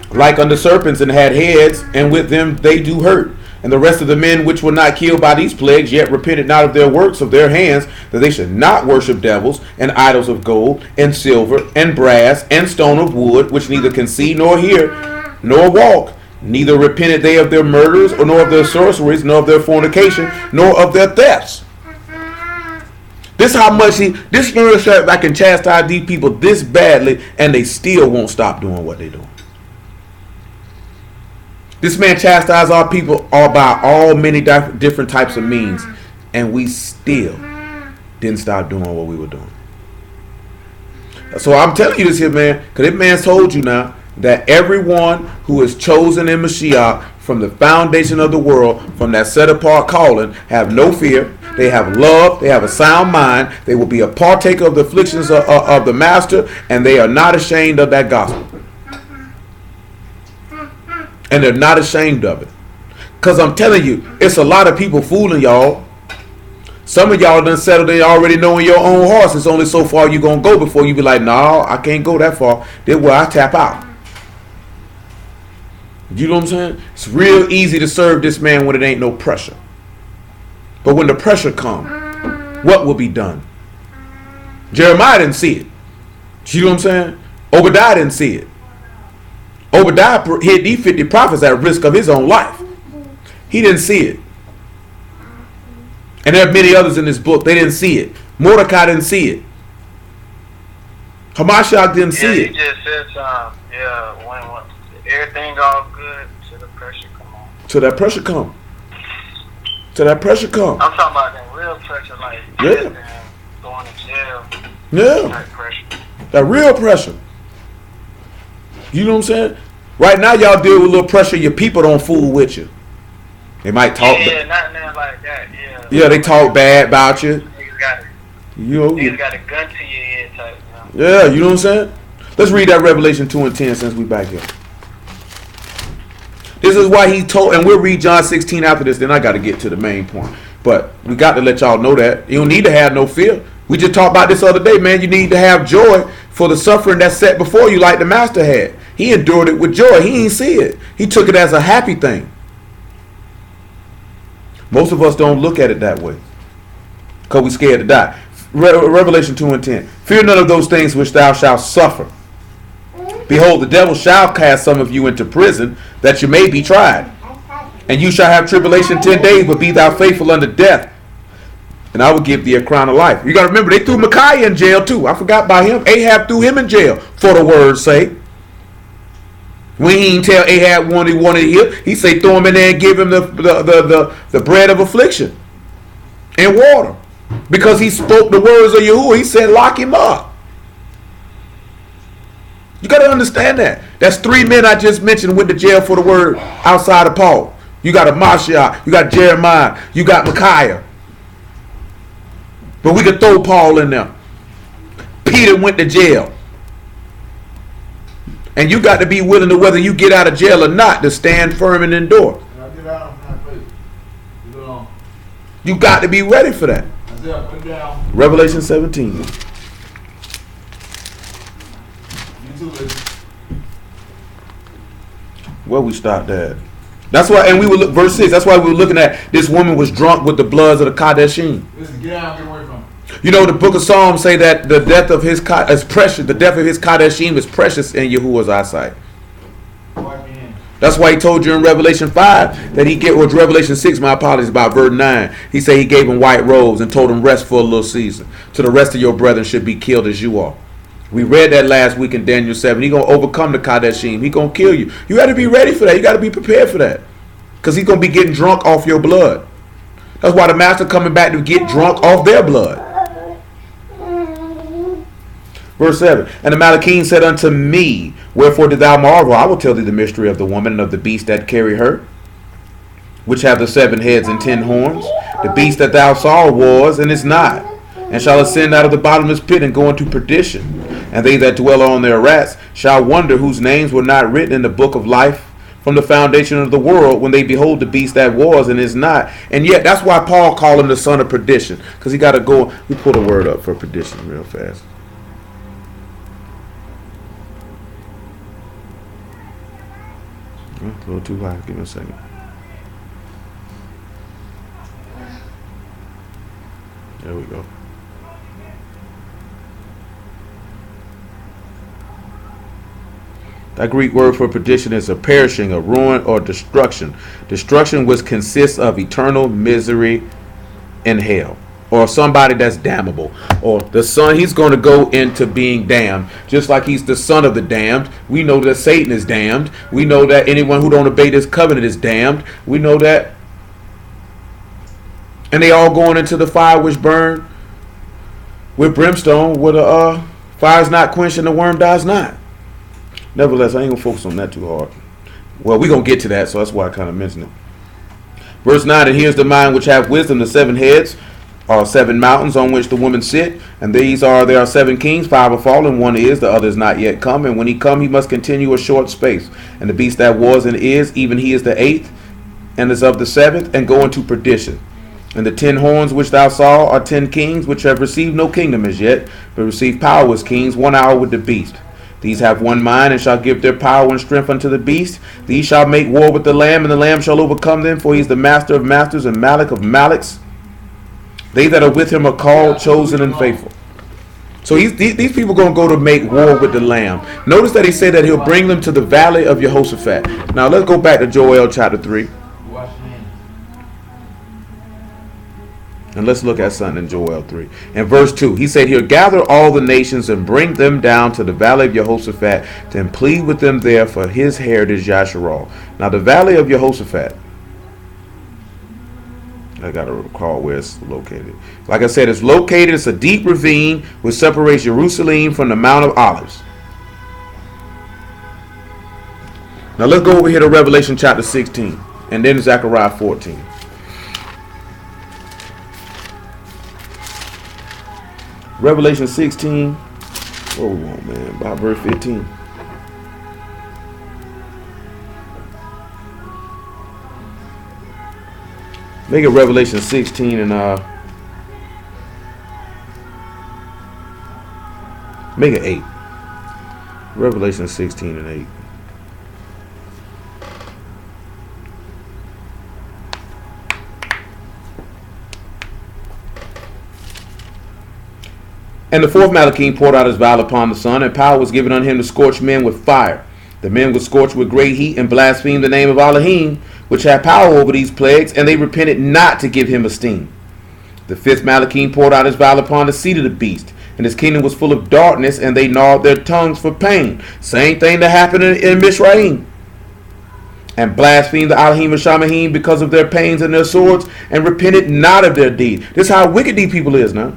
like unto serpents, and had heads, and with them they do hurt. And the rest of the men which were not killed by these plagues yet repented not of their works of their hands, that they should not worship devils and idols of gold and silver and brass and stone of wood, which neither can see nor hear nor walk. Neither repented they of their murders, or nor of their sorceries, nor of their fornication, nor of their thefts. This how much this spirit said, I can chastise these people this badly, and they still won't stop doing what they're doing. This man chastised our people by all many different types of means, and we still didn't stop doing what we were doing. So I'm telling you this here, man, because this man told you now that everyone who is chosen in Mashiach from the foundation of the world, from that set apart calling, have no fear. They have love. They have a sound mind. They will be a partaker of the afflictions of the master, and they are not ashamed of that gospel. And they're not ashamed of it. Because I'm telling you, it's a lot of people fooling y'all. Some of y'all done settled in already knowing your own horse. It's only so far you going to go before you be like, no, I can't go that far. Then where I tap out. You know what I'm saying? It's real easy to serve this man when it ain't no pressure. But when the pressure comes, what will be done? Jeremiah didn't see it. You know what I'm saying? Obadiah didn't see it. Obadiah hit these 50 prophets at risk of his own life. He didn't see it. And there are many others in this book. They didn't see it. Mordecai didn't see it. Hamashiach didn't see it. He just said something. When everything all good, till the pressure come on. Till that pressure come. Till that pressure come. I'm talking about that real pressure, like going to jail. Yeah. That pressure. That real pressure. You know what I'm saying? Right now, y'all deal with a little pressure. Your people don't fool with you. They might talk. Yeah, not like that. Yeah. Yeah, they talk bad about you. Niggas got a gun to your head type. Yeah, you know what I'm saying? Let's read that Revelation 2 and 10 since we back here. This is why he told, and we'll read John 16 after this. Then I got to get to the main point. But we got to let y'all know that you don't need to have no fear. We just talked about this other day, man. You need to have joy for the suffering that's set before you, like the master had. He endured it with joy. He ain't see it. He took it as a happy thing. Most of us don't look at it that way because we're scared to die. Revelation 2 and 10. Fear none of those things which thou shalt suffer. Behold, the devil shall cast some of you into prison, that you may be tried. And you shall have tribulation 10 days, but be thou faithful unto death, and I will give thee a crown of life. You got to remember, they threw Micaiah in jail too. I forgot about him. Ahab threw him in jail for the word's sake. When he didn't tell Ahab what he wanted to hear, he say throw him in there and give him the bread of affliction and water. Because he spoke the words of Yahuwah, he said lock him up. You got to understand that. That's 3 men I just mentioned went to jail for the word outside of Paul. You got a Mashiach, you got Jeremiah, you got Micaiah. But we could throw Paul in there. Peter went to jail. And you got to be willing to, whether you get out of jail or not, to stand firm and endure. You got to be ready for that. Revelation 17. Where we stopped at. That's why, and we were verse 6. That's why we were looking at this woman was drunk with the bloods of the Kadeshim. You know, the book of Psalms say that the death of his is precious. The death of his Kadeshim is precious in Yahuwah's eyesight. That's why he told you in Revelation 5 that he gave, or Revelation 6, my apologies, about verse 9. He said he gave him white robes and told him rest for a little season. To the rest of your brethren should be killed as you are. We read that last week in Daniel 7. He's going to overcome the Kadeshim. He's going to kill you. You got to be ready for that. You got to be prepared for that. Because he's going to be getting drunk off your blood. That's why the master coming back to get drunk off their blood. Verse 7. And the Malachim said unto me, wherefore did thou marvel? I will tell thee the mystery of the woman and of the beast that carry her, which have the 7 heads and 10 horns. The beast that thou saw was and is not, and shall ascend out of the bottomless pit and go into perdition. And they that dwell on their rats shall wonder whose names were not written in the book of life from the foundation of the world, when they behold the beast that was and is not. And yet that's why Paul called him the son of perdition, because he got to go. We pull the word up for perdition real fast. A little too high. Give me a second. There we go. That Greek word for perdition is a perishing, a ruin, or destruction. Destruction, which consists of eternal misery in hell, or somebody that's damnable, or the son. He's going to go into being damned, just like he's the son of the damned. We know that Satan is damned. We know that anyone who don't obey this covenant is damned. We know that, and they all going into the fire which burn with brimstone, where the fire is not quenched and the worm dies not. Nevertheless, I ain't gonna focus on that too hard. Well, we're gonna get to that, so that's why I kind of mentioned it. Verse 9, and here's the mind which have wisdom, the 7 heads, are 7 mountains on which the women sit, and there are 7 kings, 5 are fallen, one is, the other is not yet come, and when he come he must continue a short space. And the beast that was and is, even he is the 8th, and is of the 7th, and go into perdition. And the 10 horns which thou saw are 10 kings, which have received no kingdom as yet, but receive power as kings, 1 hour with the beast. These have one mind, and shall give their power and strength unto the beast. These shall make war with the Lamb, and the Lamb shall overcome them, for he is the master of masters and Malek of Maleks. They that are with him are called, chosen, and faithful. So these people are going to go to make war with the Lamb. Notice that he said that he'll bring them to the valley of Yehoshaphat. Now let's go back to Joel chapter 3. And let's look at something in Joel 3. In verse 2, he said, he'll gather all the nations and bring them down to the valley of Yehoshaphat, and plead with them there for his heritage Yasharal. Now the valley of Yehoshaphat, I got to recall where it's located. Like I said, it's located, it's a deep ravine which separates Jerusalem from the Mount of Olives. Now let's go over here to Revelation chapter 16 and then Zechariah 14. Revelation 16. What we want, man? About verse 15. Make it Revelation 16 and make it 8. Revelation 16 and 8. And the 4th Malachim poured out his vial upon the sun, and power was given unto him to scorch men with fire. The men were scorched with great heat, and blasphemed the name of Elohim, which had power over these plagues, and they repented not to give him esteem. The 5th Malachim poured out his vial upon the seat of the beast, and his kingdom was full of darkness, and they gnawed their tongues for pain. Same thing that happened in Mizraim. And blasphemed the Elohim of Shamahim because of their pains and their swords, and repented not of their deed. This is how wicked these people is now.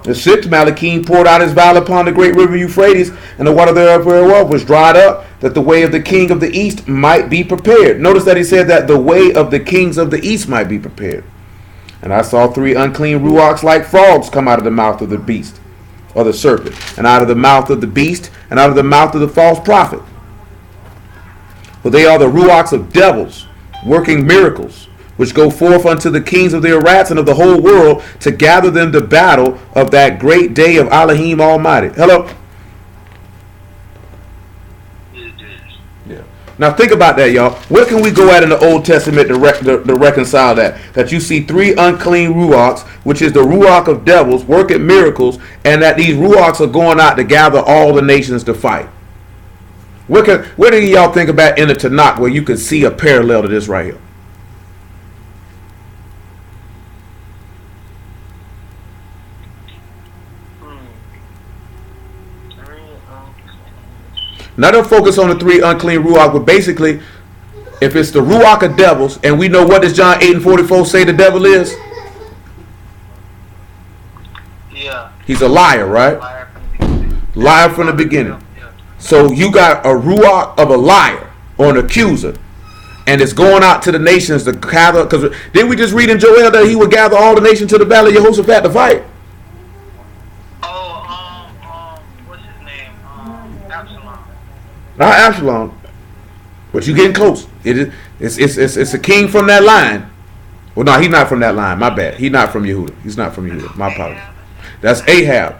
The 6th Malachim poured out his vial upon the great river Euphrates, and the water thereof was dried up, that the way of the king of the east might be prepared. Notice that he said that the way of the kings of the east might be prepared. And I saw 3 unclean ruachs like frogs come out of the mouth of the beast, or the serpent, and out of the mouth of the beast, and out of the mouth of the false prophet. For they are the ruachs of devils, working miracles, which go forth unto the kings of the Arats and of the whole world, to gather them to battle of that great day of Elohim Almighty. Hello? Yeah. Now think about that, y'all. Where can we go at in the Old Testament to reconcile that? That you see 3 unclean ruachs, which is the ruach of devils, working miracles, and that these ruachs are going out to gather all the nations to fight. Where do y'all think about in the Tanakh where you can see a parallel to this right here? Now don't focus on the 3 unclean ruach, but basically, if it's the ruach of devils, and we know what does John 8 and 44 say the devil is? Yeah. He's a liar, right? Liar from the beginning. Yeah. So you got a ruach of a liar or an accuser, and it's going out to the nations to gather. Because didn't we just read in Joel that he would gather all the nations to the valley of Yehoshaphat to fight? Not Absalom, but you're getting close. It's a king from that line. Well, no, he's not from that line. My bad. He's not from Yehuda. He's not from Yehuda. My apologies. That's Ahab.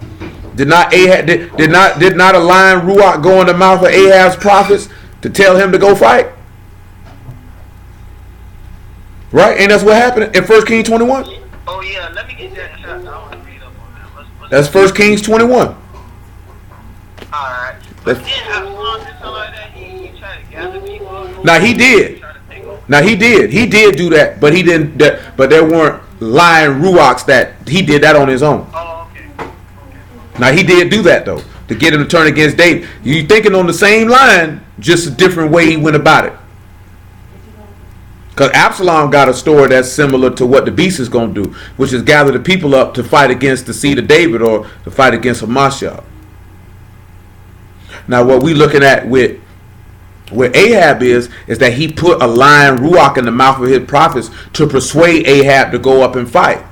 Did not a lion ruach go in the mouth of Ahab's prophets to tell him to go fight? Right? And that's what happened in 1 Kings 21. Oh yeah, let me get that. I want to read up on that. That's 1 Kings 21. All right. But then Absalom did something like that. He tried to gather people. Now he did. He did do that, but he didn't. But there weren't lion ruachs that he did that on his own. Oh, okay. Now he did do that though, to get him to turn against David. You thinking on the same line, just a different way he went about it. Because Absalom got a story that's similar to what the beast is going to do, which is gather the people up to fight against the seed of David or to fight against Hamashiach. Now what we looking at with Ahab is that he put a lion ruach in the mouth of his prophets to persuade Ahab to go up and fight.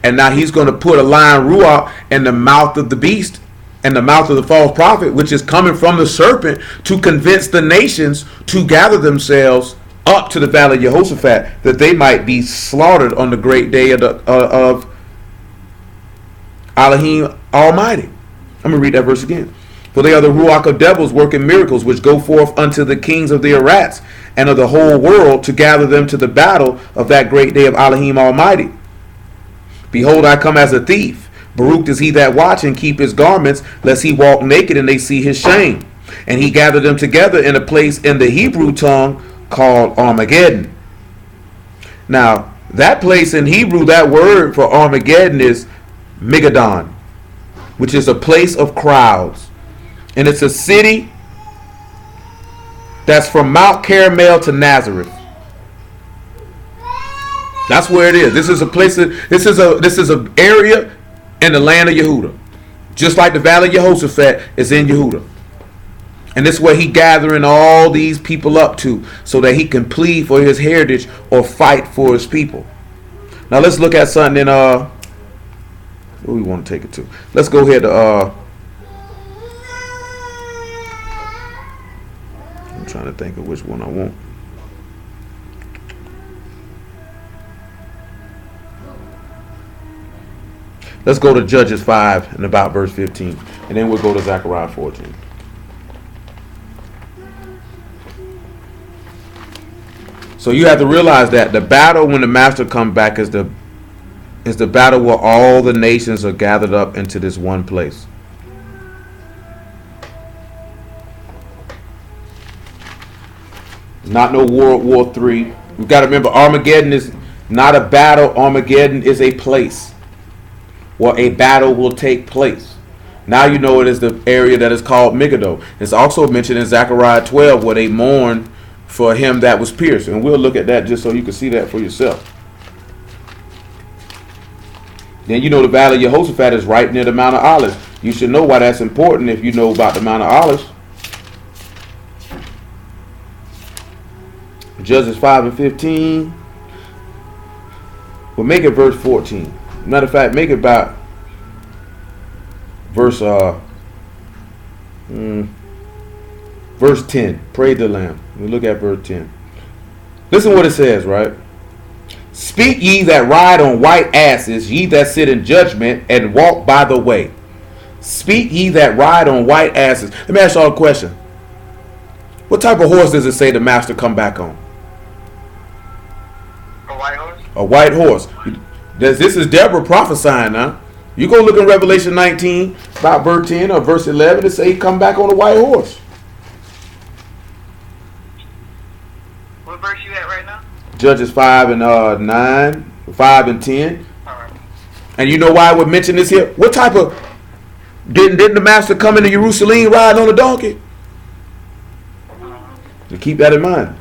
And now he's going to put a lion ruach in the mouth of the beast and the mouth of the false prophet, which is coming from the serpent, to convince the nations to gather themselves up to the valley of Yehoshaphat, that they might be slaughtered on the great day of Elohim Almighty. I'm going to read that verse again. For they are the ruach of devils working miracles, which go forth unto the kings of the Arats and of the whole world, to gather them to the battle of that great day of Elohim Almighty. Behold, I come as a thief. Baruch is he that watch and keep his garments, lest he walk naked and they see his shame. And he gathered them together in a place in the Hebrew tongue called Armageddon. Now, that place in Hebrew, that word for Armageddon is Megiddo, which is a place of crowds. And it's a city that's from Mount Carmel to Nazareth. That's where it is. This is a place. This is an area in the land of Yehudah, just like the valley of Yehoshaphat is in Yehudah. And this is where he gathering all these people up to, so that he can plead for his heritage or fight for his people. Now let's look at something in where we want to take it to. Let's go ahead to I'm trying to think of which one I want. Let's go to Judges 5 and about verse 15. And then we'll go to Zechariah 14. So you have to realize that the battle when the master comes back is the battle where all the nations are gathered up into this one place. Not no World War III. We've got to remember, Armageddon is not a battle. Armageddon is a place where a battle will take place. Now you know it is the area that is called Megiddo. It's also mentioned in Zechariah 12 where they mourn for him that was pierced. And we'll look at that just so you can see that for yourself. Then you know the valley of Yehoshaphat is right near the Mount of Olives. You should know why that's important if you know about the Mount of Olives. Judges 5 and 15. We'll make it verse 14. Matter of fact, make it about verse 10. Praise the Lamb. We look at verse 10. Listen what it says, right? Speak ye that ride on white asses, ye that sit in judgment and walk by the way. Speak ye that ride on white asses. Let me ask y'all a question. What type of horse does it say the master come back on? A white horse? A white horse. This is Deborah prophesying now. You go look in Revelation 19, about verse 10 or verse 11, it say he come back on a white horse. What verse you at right now? Judges 5 and 9, 5 and 10. All right. And you know why I would mention this here? What type of... Didn't the master come into Jerusalem riding on a donkey? So keep that in mind.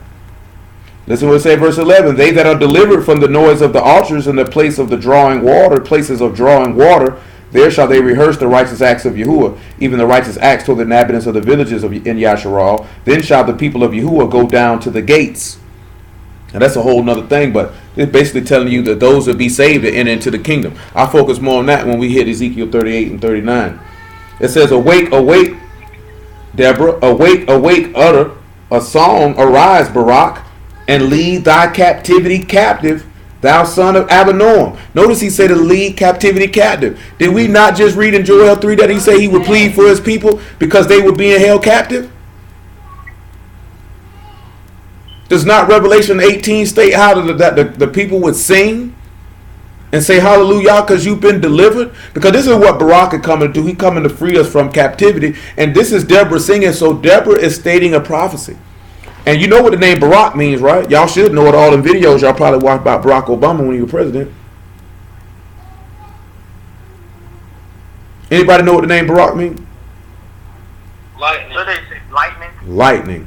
Listen what it says, verse 11. They that are delivered from the noise of the altars and the place of the drawing water, places of drawing water, there shall they rehearse the righteous acts of Yahuwah, even the righteous acts toward the inhabitants of the villages in Yasharal. Then shall the people of Yahuwah go down to the gates. And that's a whole nother thing, but it's basically telling you that those that be saved to enter into the kingdom. I'll focus more on that when we hit Ezekiel 38 and 39. It says, awake, awake, Deborah, awake, awake, utter a song, arise, Barak, and lead thy captivity captive, thou son of Abinoam. Notice he said to lead captivity captive. Did we not just read in Joel 3 that he said he would plead for his people because they were being held captive? Does not Revelation 18 state how the people would sing and say hallelujah because you've been delivered? Because this is what Barak is coming to do. He's coming to free us from captivity. And this is Deborah singing. So Deborah is stating a prophecy. And you know what the name Barack means, right? Y'all should know it. All in videos y'all probably watched about Barack Obama when he was president. Anybody know what the name Barack means? Lightning. What did they say? Lightning? Lightning.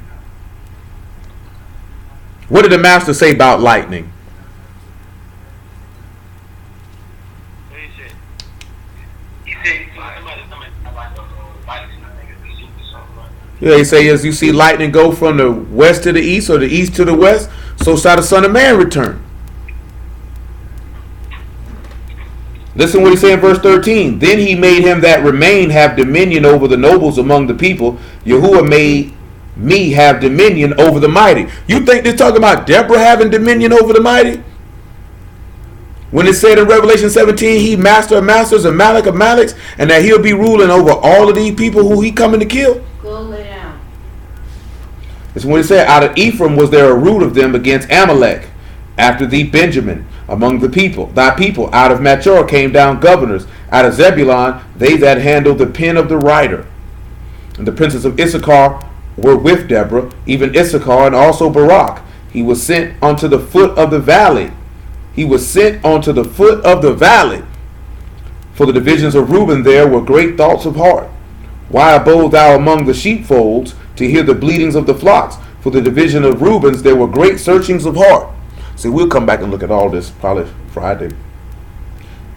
What did the master say about lightning? What did he say? He said somebody coming like a lightning. I think it's Ezekiel something like that. Yeah, he say as you see lightning go from the west to the east or the east to the west, so shall the Son of Man return. Listen what he said in verse 13. Then he made him that remained have dominion over the nobles among the people. Yahuwah made me have dominion over the mighty. You think they're talking about Deborah having dominion over the mighty? When it said in Revelation 17, he master of masters and Malak of Malaks, and that he'll be ruling over all of these people who he coming to kill. Go lay down. It's when it said, out of Ephraim was there a root of them against Amalek. After thee Benjamin among the people, thy people. Out of Machor came down governors. Out of Zebulun they that handled the pen of the writer. And the princes of Issachar were with Deborah, even Issachar and also Barak. He was sent unto the foot of the valley. He was sent unto the foot of the valley. For the divisions of Reuben there were great thoughts of heart. Why abode thou among the sheepfolds to hear the bleatings of the flocks? For the division of Reubens there were great searchings of heart. See, we'll come back and look at all this probably Friday.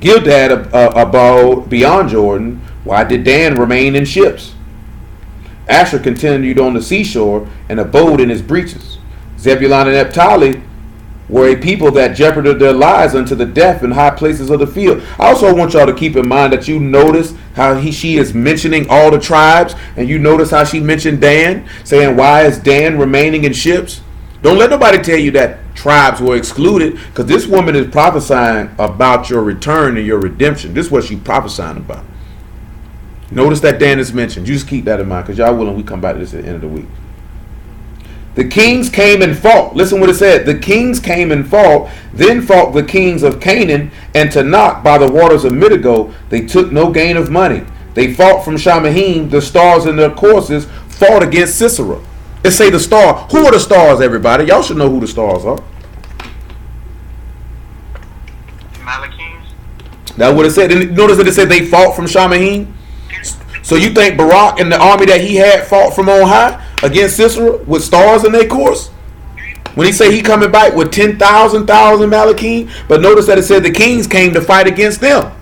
Gildad abode beyond Jordan. Why did Dan remain in ships? Asher continued on the seashore and abode in his breaches. Zebulun and Naphtali were a people that jeoparded their lives unto the death in high places of the field. I also want y'all to keep in mind that you notice how she is mentioning all the tribes, and you notice how she mentioned Dan, saying, why is Dan remaining in ships? Don't let nobody tell you that tribes were excluded, because this woman is prophesying about your return and your redemption. This is what she's prophesying about. Notice that Dan is mentioned. You just keep that in mind, because y'all willing we come back to this at the end of the week. The kings came and fought. Listen what it said. The kings came and fought. Then fought the kings of Canaan and Tanakh by the waters of Megiddo. They took no gain of money. They fought from Shamahim. The stars in their courses fought against Sisera. It say the star. Who are the stars, everybody? Y'all should know who the stars are. Malachims. That's what it said. And notice that it said they fought from Shamahim. So you think Barak and the army that he had fought from on high against Sisera with stars in their course? When he say he coming back with 10,000 Malakim, but notice that it said the kings came to fight against them.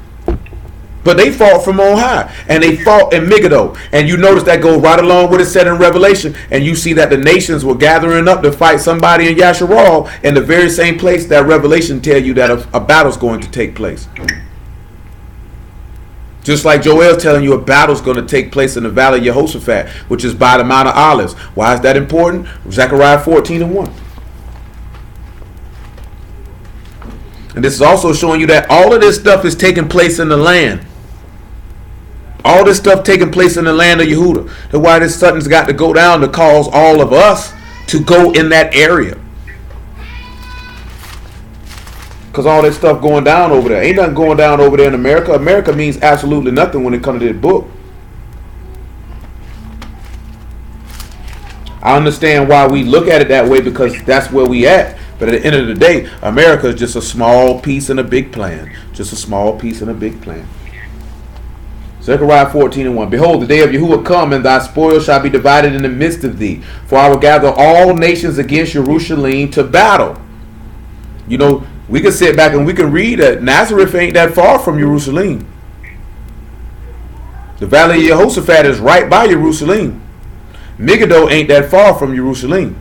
But they fought from on high, and they fought in Megiddo. And you notice that goes right along with it said in Revelation. And you see that the nations were gathering up to fight somebody in Yasharal in the very same place that Revelation tell you that a battle's going to take place. Just like Joel's telling you a battle's going to take place in the valley of Yehoshaphat, which is by the Mount of Olives. Why is that important? Zechariah 14:1. And this is also showing you that all of this stuff is taking place in the land. All this stuff taking place in the land of Yehuda. That's why this something's got to go down to cause all of us to go in that area. Because all that stuff going down over there. Ain't nothing going down over there in America. America means absolutely nothing when it comes to this book. I understand why we look at it that way, because that's where we at. But at the end of the day, America is just a small piece in a big plan. Just a small piece in a big plan. Zechariah 14:1. Behold, the day of Yahuwah come, and thy spoil shall be divided in the midst of thee. For I will gather all nations against Jerusalem to battle. You know, we can sit back and we can read that Nazareth ain't that far from Jerusalem. The valley of Yehoshaphat is right by Jerusalem. Megiddo ain't that far from Jerusalem.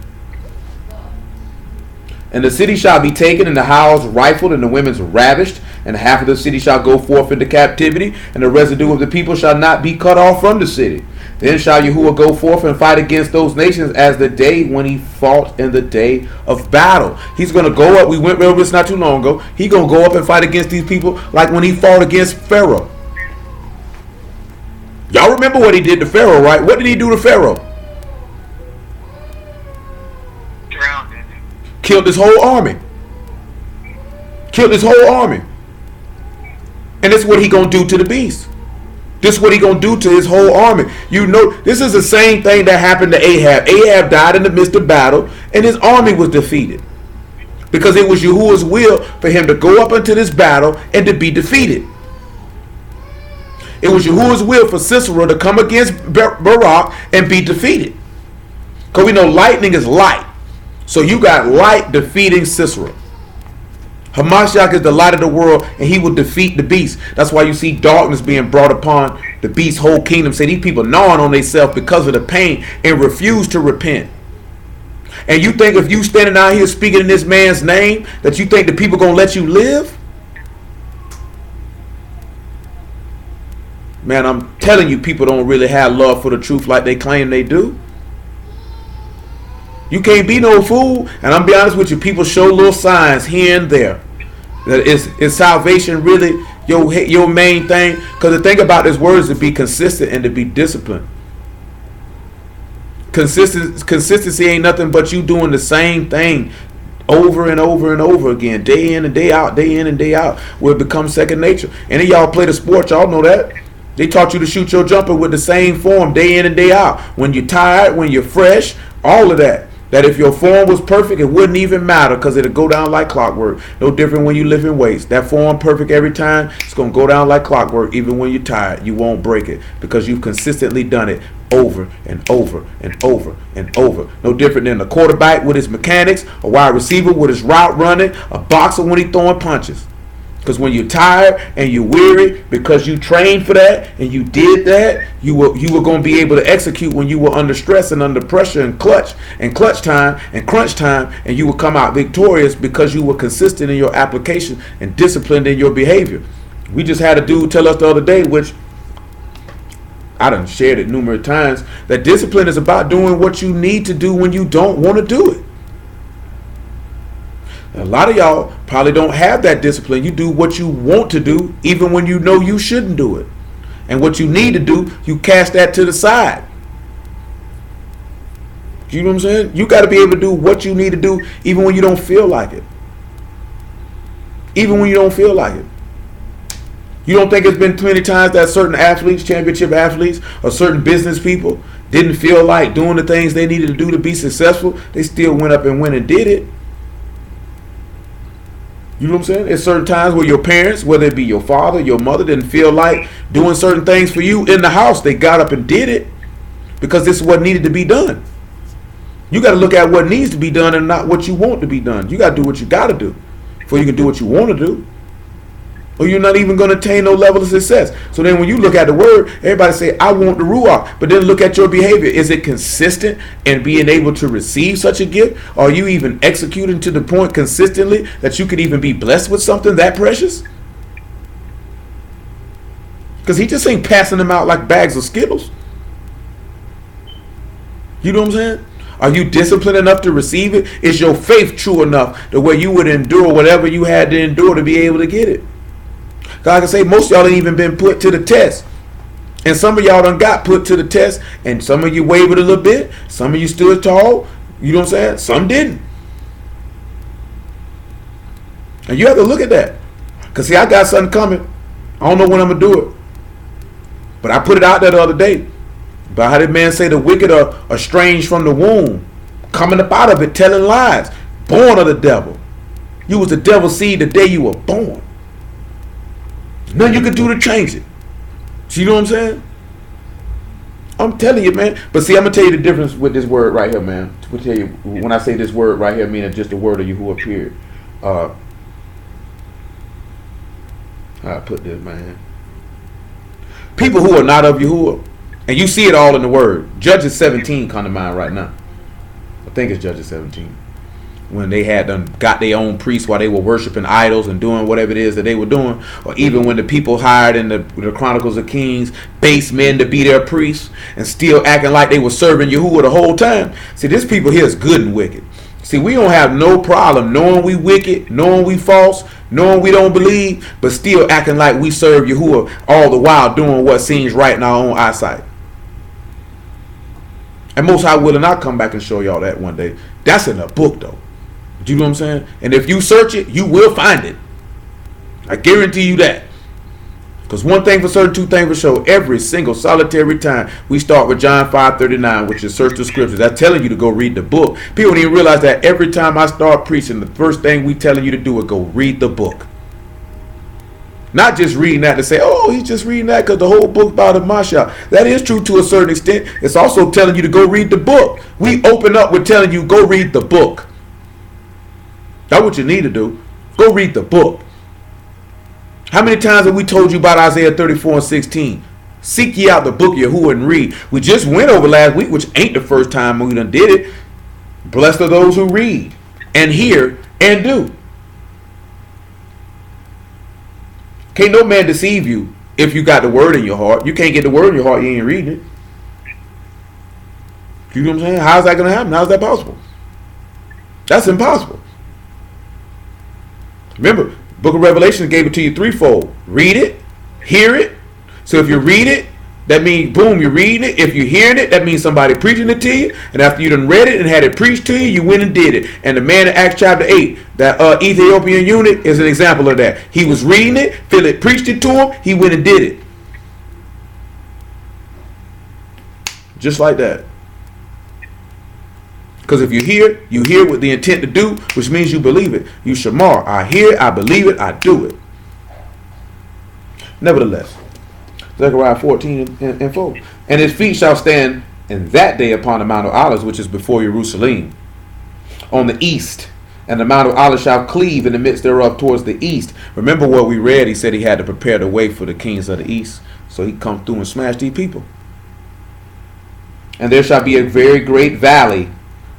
And the city shall be taken, and the houses rifled, and the women's ravished, and half of the city shall go forth into captivity, and the residue of the people shall not be cut off from the city. Then shall Yahuwah go forth and fight against those nations as the day when he fought in the day of battle. He's going to go up. We went over this not too long ago. He's going to go up and fight against these people like when he fought against Pharaoh. Y'all remember what he did to Pharaoh, right? What did he do to Pharaoh? Drowned in it. Killed his whole army. Killed his whole army. And this is what he going to do to the beast. This is what he going to do to his whole army. You know, this is the same thing that happened to Ahab. Ahab died in the midst of battle, and his army was defeated. Because it was Yahuwah's will for him to go up into this battle and to be defeated. It was Yahuwah's will for Sisera to come against Barak and be defeated. Because we know lightning is light. So you got light defeating Sisera. Hamashiach is the light of the world, and he will defeat the beast. That's why you see darkness being brought upon the beast's whole kingdom. Say these people gnawing on themselves because of the pain and refuse to repent. And you think if you standing out here speaking in this man's name, that you think the people going to let you live? Man, I'm telling you, people don't really have love for the truth like they claim they do. You can't be no fool. And I'm be honest with you, people show little signs here and there. That is salvation really your main thing? Because the thing about this word is to be consistent and to be disciplined. Consistency ain't nothing but you doing the same thing over and over and over again, day in and day out, day in and day out, where it becomes second nature. Any of y'all play the sport, y'all know that. They taught you to shoot your jumper with the same form day in and day out. When you're tired, when you're fresh, all of that. That if your form was perfect, it wouldn't even matter because it'll go down like clockwork. No different when you lift in weights. That form perfect every time, it's going to go down like clockwork. Even when you're tired, you won't break it because you've consistently done it over and over and over and over. No different than a quarterback with his mechanics, a wide receiver with his route running, a boxer when he's throwing punches. Because when you're tired and you're weary, because you trained for that and you did that, you were going to be able to execute when you were under stress and under pressure and clutch time and crunch time, and you would come out victorious because you were consistent in your application and disciplined in your behavior. We just had a dude tell us the other day, which I done shared it numerous times, that discipline is about doing what you need to do when you don't want to do it. A lot of y'all probably don't have that discipline. You do what you want to do even when you know you shouldn't do it. And what you need to do, you cast that to the side. You know what I'm saying? You got to be able to do what you need to do even when you don't feel like it. Even when you don't feel like it. You don't think it's been plenty times that certain athletes, championship athletes, or certain business people didn't feel like doing the things they needed to do to be successful? They still went up and went and did it. You know what I'm saying? There's certain times where your parents, whether it be your father, your mother, didn't feel like doing certain things for you in the house. They got up and did it because this is what needed to be done. You got to look at what needs to be done and not what you want to be done. You got to do what you got to do before you can do what you want to do. Or you're not even going to attain no level of success. So then when you look at the word, everybody say, I want the YAHUAH. But then look at your behavior. Is it consistent in being able to receive such a gift? Are you even executing to the point consistently that you could even be blessed with something that precious? Because he just ain't passing them out like bags of Skittles. You know what I'm saying? Are you disciplined enough to receive it? Is your faith true enough to where you would endure whatever you had to endure to be able to get it? God, I can say most of y'all ain't even been put to the test. And some of y'all done got put to the test. And some of you wavered a little bit. Some of you stood tall. You know what I'm saying? Some didn't. And you have to look at that. Because see, I got something coming. I don't know when I'm going to do it. But I put it out there the other day. About how did man say the wicked are estranged from the womb. Coming up out of it, telling lies. Born of the devil. You was the devil's seed the day you were born. Nothing you can do to change it. See what I'm saying? I'm telling you, man. But see, I'm going to tell you the difference with this word right here, man. I'm going to tell you, when I say this word right here, meaning just the word of Yahuwah, period. How I put this, man. People who are not of Yahuwah, and you see it all in the word. Judges 17 come to mind right now. I think it's Judges 17. When they had got their own priests while they were worshiping idols and doing whatever it is that they were doing, or even when the people hired in the Chronicles of Kings base men to be their priests and still acting like they were serving Yahuwah the whole time. See, this people here is good and wicked. See, we don't have no problem knowing we wicked, knowing we false, knowing we don't believe, but still acting like we serve Yahuwah all the while doing what seems right in our own eyesight. And Most High will not come back and show y'all that one day. That's in the book, though. Do you know what I'm saying? And if you search it, you will find it. I guarantee you that. Because one thing for certain, two things for sure. Every single solitary time we start with John 5:39, which is search the scriptures. That's telling you to go read the book. People don't even realize that every time I start preaching, the first thing we telling you to do is go read the book. Not just reading that to say, oh, he's just reading that because the whole book about the Mashiach. That is true to a certain extent. It's also telling you to go read the book. We open up with telling you, go read the book. That's what you need to do. Go read the book. How many times have we told you about Isaiah 34:16? Seek ye out the book of Yahuwah and read. We just went over last week, which ain't the first time we done did it. Blessed are those who read and hear and do. Can't no man deceive you If you got the word in your heart, you can't get the word in your heart, you ain't reading it. You know what I'm saying? How's that going to happen? How's that possible? That's impossible. Remember, Book of Revelation gave it to you threefold. Read it, hear it. So if you read it, that means, boom, you're reading it. If you're hearing it, that means somebody preaching it to you. And after you done read it and had it preached to you, you went and did it. And the man in Acts chapter 8, that Ethiopian eunuch, is an example of that. He was reading it, Philip preached it to him, he went and did it. Just like that. Because if you hear with the intent to do, which means you believe it. You shamar. I hear it, I believe it, I do it. Nevertheless, Zechariah 14 and 4. And his feet shall stand in that day upon the Mount of Olives, which is before Jerusalem, on the east. And the Mount of Olives shall cleave in the midst thereof towards the east. Remember what we read? He said he had to prepare the way for the kings of the east. So he come through and smash these people. And there shall be a very great valley.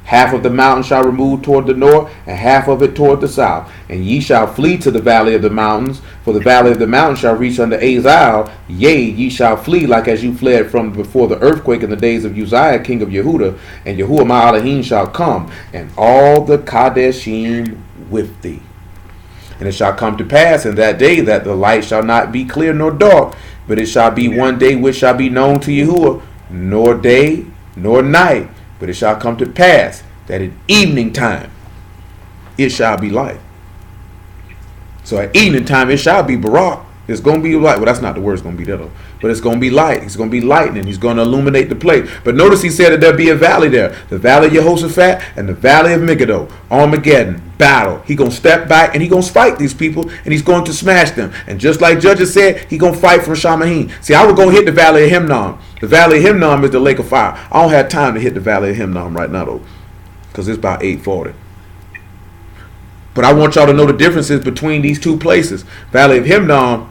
Half of the mountain shall remove toward the north, and half of it toward the south. And ye shall flee to the valley of the mountains, for the valley of the mountains shall reach unto Azal. Yea, ye shall flee like as you fled from before the earthquake in the days of Uzziah, king of Yehudah. And Yahuwah my Elohim shall come, and all the Kadeshim with thee. And it shall come to pass in that day that the light shall not be clear nor dark, but it shall be one day which shall be known to Yahuwah, nor day nor night. But it shall come to pass that at evening time it shall be light. So at evening time it shall be Barak. It's going to be light. Well, that's not the word it's going to be there though. But it's going to be light. It's going to be lightning. He's going to illuminate the place. But notice he said that there'll be a valley there. The valley of Yehoshaphat and the valley of Megiddo. Armageddon. Battle. He's going to step back and he's going to fight these people and he's going to smash them. And just like Judges said, he's going to fight from Shamahim. See, I would go hit the valley of Hinnom. The valley of Hinnom is the lake of fire. I don't have time to hit the valley of Hinnom right now though, because it's about 8:40. But I want y'all to know the differences between these two places. Valley of Hinnom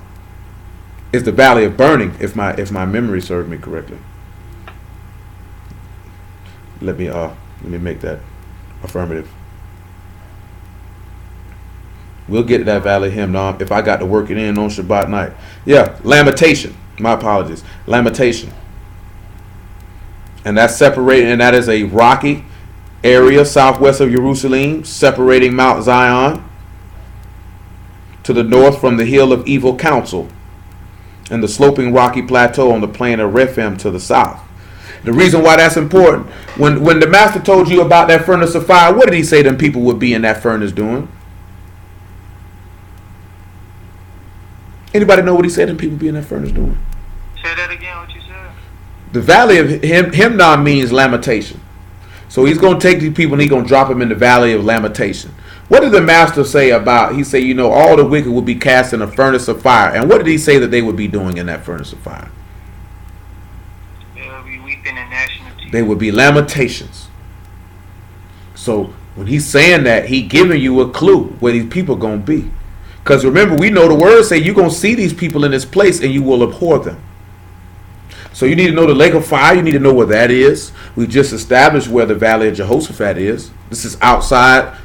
is the valley of burning, if my memory serves me correctly. Let me make that affirmative. We'll get to that valley of Hinnom if I got to work it in on Shabbat night. Yeah, lamentation. My apologies. Lamentation. And that's separated, and that is a rocky area southwest of Jerusalem, separating Mount Zion to the north from the hill of evil counsel, and the sloping rocky plateau on the plain of Rephaim to the south. The reason why that's important, when the master told you about that furnace of fire, what did he say them people would be in that furnace doing? Anybody know what he said them people be in that furnace doing? Say that again, what you said? The valley of Hinnom means lamentation. So he's going to take these people and he's going to drop them in the valley of lamentation. What did the master say about, he said, all the wicked will be cast in a furnace of fire. And what did he say that they would be doing in that furnace of fire? They will be weeping and gnashing of teeth. They would be lamentations. So when he's saying that, he giving you a clue where these people are going to be. Because remember, we know the word say you're going to see these people in this place and you will abhor them. So you need to know the lake of fire. You need to know where that is. We just established where the valley of Jehoshaphat is. This is outside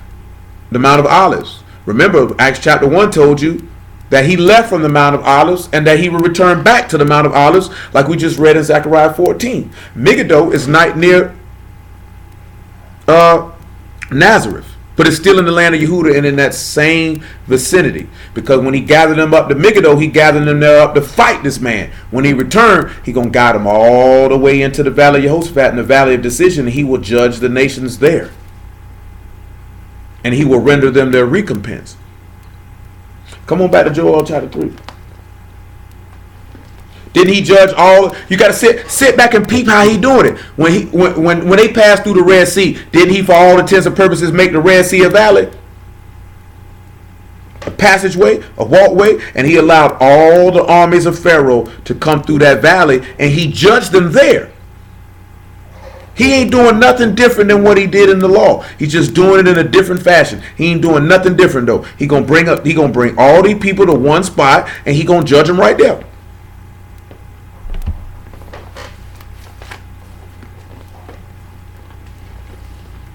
the Mount of Olives. Remember, Acts chapter 1 told you that he left from the Mount of Olives and that he would return back to the Mount of Olives, like we just read in Zechariah 14. Megiddo is near Nazareth, but it's still in the land of Yehudah and in that same vicinity. Because when he gathered them up to Megiddo, he gathered them there up to fight this man. When he returned, he going to guide them all the way into the valley of Yehoshaphat and the valley of decision, and he will judge the nations there. And he will render them their recompense. Come on back to Joel chapter 3. Didn't he judge all? You got to sit back and peep how he doing it. When they passed through the Red Sea, didn't he, for all intents and purposes, make the Red Sea a valley, a passageway, a walkway, and he allowed all the armies of Pharaoh to come through that valley, and he judged them there. He ain't doing nothing different than what he did in the law. He's just doing it in a different fashion. He ain't doing nothing different though. He gonna bring all these people to one spot, and he gonna judge them right there.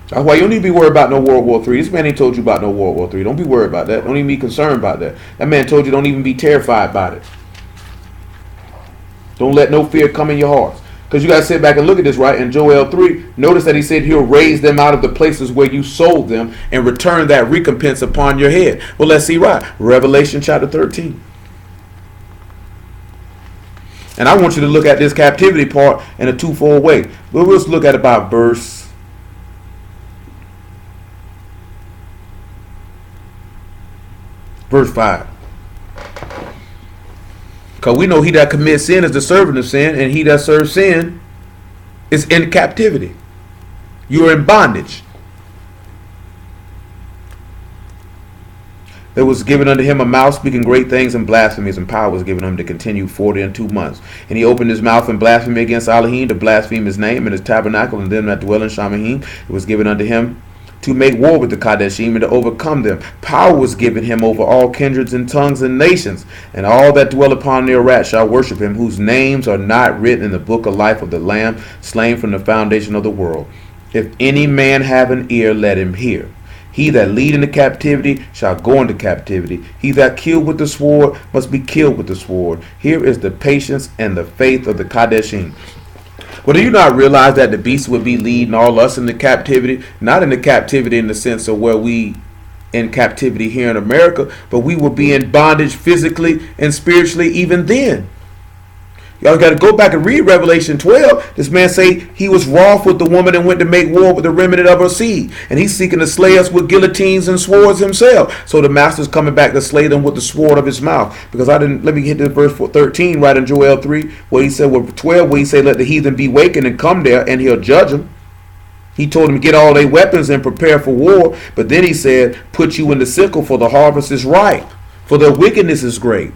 That's why you don't need to be worried about no World War III. This man ain't told you about no World War III. Don't be worried about that. Don't even be concerned about that. That man told you don't even be terrified about it. Don't let no fear come in your hearts. Because you got to sit back and look at this, right? In Joel 3, notice that he said he'll raise them out of the places where you sold them and return that recompense upon your head. Well, let's see, right? Revelation chapter 13. And I want you to look at this captivity part in a twofold way. But let's look at about verse 5. Because we know he that commits sin is the servant of sin, and he that serves sin is in captivity. You are in bondage. There was given unto him a mouth speaking great things and blasphemies, and power was given him to continue 42 months. And he opened his mouth in blasphemy against Elohim, to blaspheme his name and his tabernacle, and them that dwell in Shamahim. It was given unto him to make war with the Kadeshim and to overcome them. Power was given him over all kindreds and tongues and nations, and all that dwell upon the earth shall worship him, whose names are not written in the book of life of the Lamb, slain from the foundation of the world. If any man have an ear, let him hear. He that lead into captivity shall go into captivity. He that kill with the sword must be killed with the sword. Here is the patience and the faith of the Kadeshim. Well, do you not realize that the beast would be leading all us into captivity? Not into captivity in the sense of where we in captivity here in America, but we will be in bondage physically and spiritually even then. Y'all got to go back and read Revelation 12. This man say he was wroth with the woman and went to make war with the remnant of her seed. And he's seeking to slay us with guillotines and swords himself. So the master's coming back to slay them with the sword of his mouth. Because let me hit this verse 13 right in Joel 3, where he said, 12, where he said, let the heathen be wakened and come there, and he'll judge them. He told them to get all their weapons and prepare for war. But then he said, put you in the sickle, for the harvest is ripe, for their wickedness is great.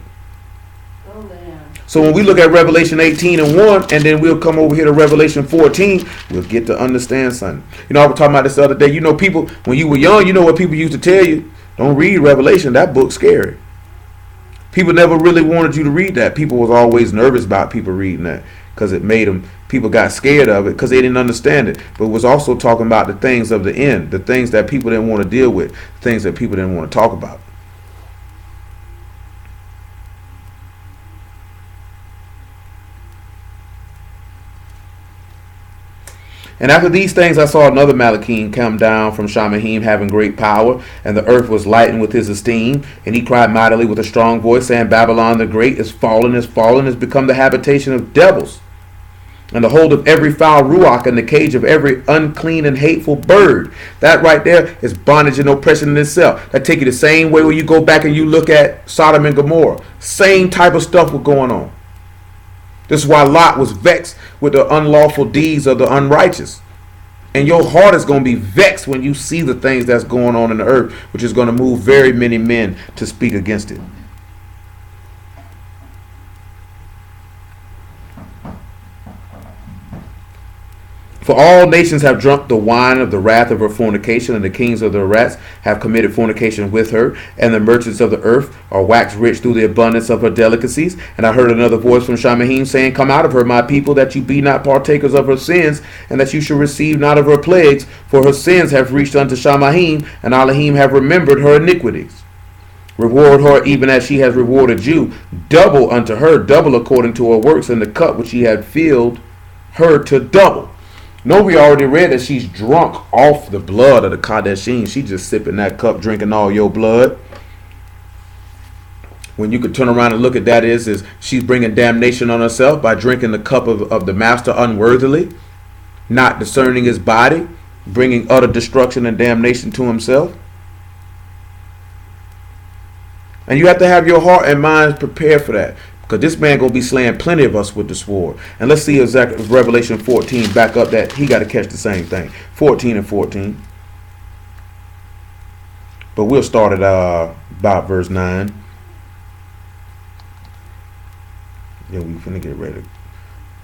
So when we look at Revelation 18 and 1, and then we'll come over here to Revelation 14, we'll get to understand something. You know, I was talking about this the other day. You know, people, when you were young, you know what people used to tell you? Don't read Revelation. That book's scary. People never really wanted you to read that. People was always nervous about people reading that because it made them, people got scared of it because they didn't understand it. But it was also talking about the things of the end, the things that people didn't want to deal with, things that people didn't want to talk about. And after these things I saw another Malachim come down from Shamahim, having great power, and the earth was lightened with his esteem. And he cried mightily with a strong voice, saying, Babylon the great is fallen, is become the habitation of devils, and the hold of every foul ruach, and the cage of every unclean and hateful bird. That right there is bondage and oppression in itself. That take you the same way when you go back and you look at Sodom and Gomorrah. Same type of stuff was going on. This is why Lot was vexed with the unlawful deeds of the unrighteous. And your heart is going to be vexed when you see the things that's going on in the earth, which is going to move very many men to speak against it. For all nations have drunk the wine of the wrath of her fornication, and the kings of the rats have committed fornication with her, and the merchants of the earth are waxed rich through the abundance of her delicacies. And I heard another voice from Shamahim saying, Come out of her, my people, that you be not partakers of her sins, and that you should receive not of her plagues, for her sins have reached unto Shamahim, and Elohim have remembered her iniquities. Reward her even as she has rewarded you, double unto her, double according to her works, and the cup which ye had filled her to double. No, we already read that she's drunk off the blood of the Kadeshim. She just sipping that cup, drinking all your blood. When you could turn around and look at that is she's bringing damnation on herself by drinking the cup of the master unworthily, not discerning his body, bringing utter destruction and damnation to himself. And you have to have your heart and mind prepared for that. Because this man going to be slaying plenty of us with the sword. And let's see exactly Revelation 14 back up that he got to catch the same thing. 14 and 14. But we'll start at about verse 9. Yeah, we're going to get ready to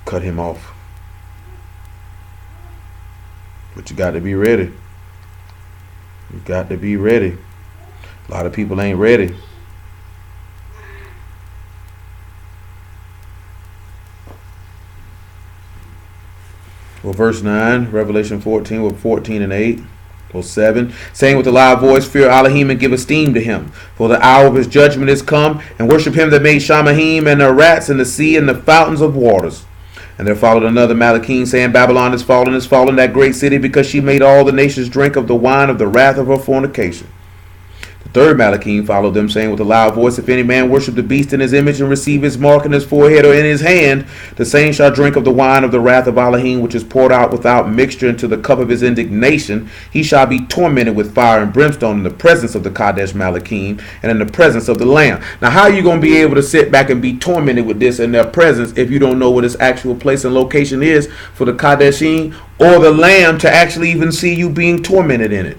cut him off. But you got to be ready. You got to be ready. A lot of people ain't ready. Well, verse 9, Revelation 14 with 14 and 8. Verse 7, saying with a loud voice, fear Elohim and give esteem to him. For the hour of his judgment is come, and worship him that made Shamahim and the rats and the sea and the fountains of waters. And there followed another Malachim, saying, Babylon is fallen, that great city, because she made all the nations drink of the wine of the wrath of her fornication. The third Malachim followed them, saying with a loud voice, if any man worship the beast in his image and receive his mark in his forehead or in his hand, the same shall drink of the wine of the wrath of Elohim, which is poured out without mixture into the cup of his indignation. He shall be tormented with fire and brimstone in the presence of the Kadesh Malachim and in the presence of the Lamb. Now, how are you going to be able to sit back and be tormented with this in their presence if you don't know what its actual place and location is for the Kadeshim or the Lamb to actually even see you being tormented in it?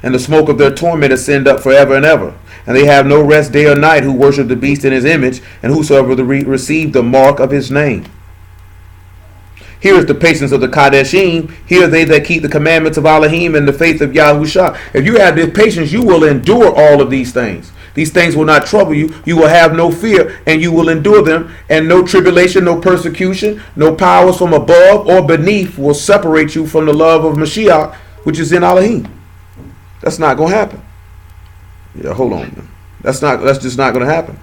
And the smoke of their torment ascend up forever and ever. And they have no rest day or night who worship the beast in his image, and whosoever receive the mark of his name. Here is the patience of the Kadeshim. Here are they that keep the commandments of Elohim and the faith of Yahushua. If you have this patience, you will endure all of these things. These things will not trouble you. You will have no fear, and you will endure them. And no tribulation, no persecution, no powers from above or beneath will separate you from the love of Mashiach, which is in Elohim. That's not going to happen. Yeah, hold on. That's just not going to happen.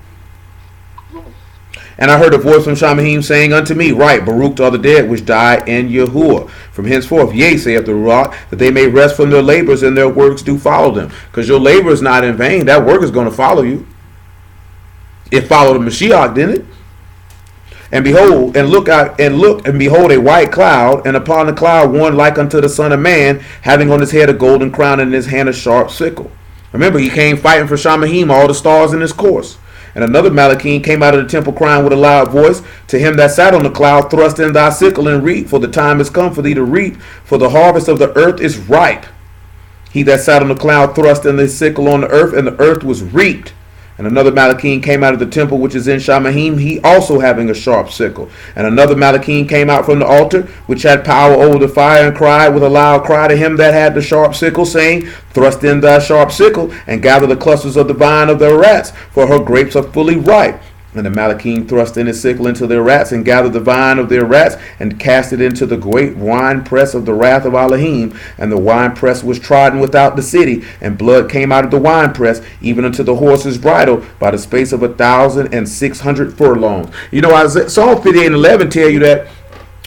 And I heard a voice from Shamahim saying unto me, write, Baruch are the dead which die in Yahuwah. From henceforth, yea, saith the Ruach, that they may rest from their labors and their works do follow them. Because your labor is not in vain. That work is going to follow you. It followed the Mashiach, didn't it? And behold, and look, and behold a white cloud, and upon the cloud one like unto the Son of Man, having on his head a golden crown and in his hand a sharp sickle. Remember, he came fighting for Shamahim, all the stars in his course. And another Malachim came out of the temple crying with a loud voice, to him that sat on the cloud, thrust in thy sickle and reap, for the time is come for thee to reap, for the harvest of the earth is ripe. He that sat on the cloud thrust in the sickle on the earth, and the earth was reaped. And another Malachim came out of the temple which is in Shamahim, he also having a sharp sickle. And another Malachim came out from the altar, which had power over the fire, and cried with a loud cry to him that had the sharp sickle, saying, thrust in thy sharp sickle, and gather the clusters of the vine of the rats, for her grapes are fully ripe. And the Malachim thrust in his sickle into their rats, and gathered the vine of their rats, and cast it into the great winepress of the wrath of Elohim. And the winepress was trodden without the city, and blood came out of the winepress, even unto the horse's bridle, by the space of 1,600 furlongs. You know, Psalm 58:11 tell you that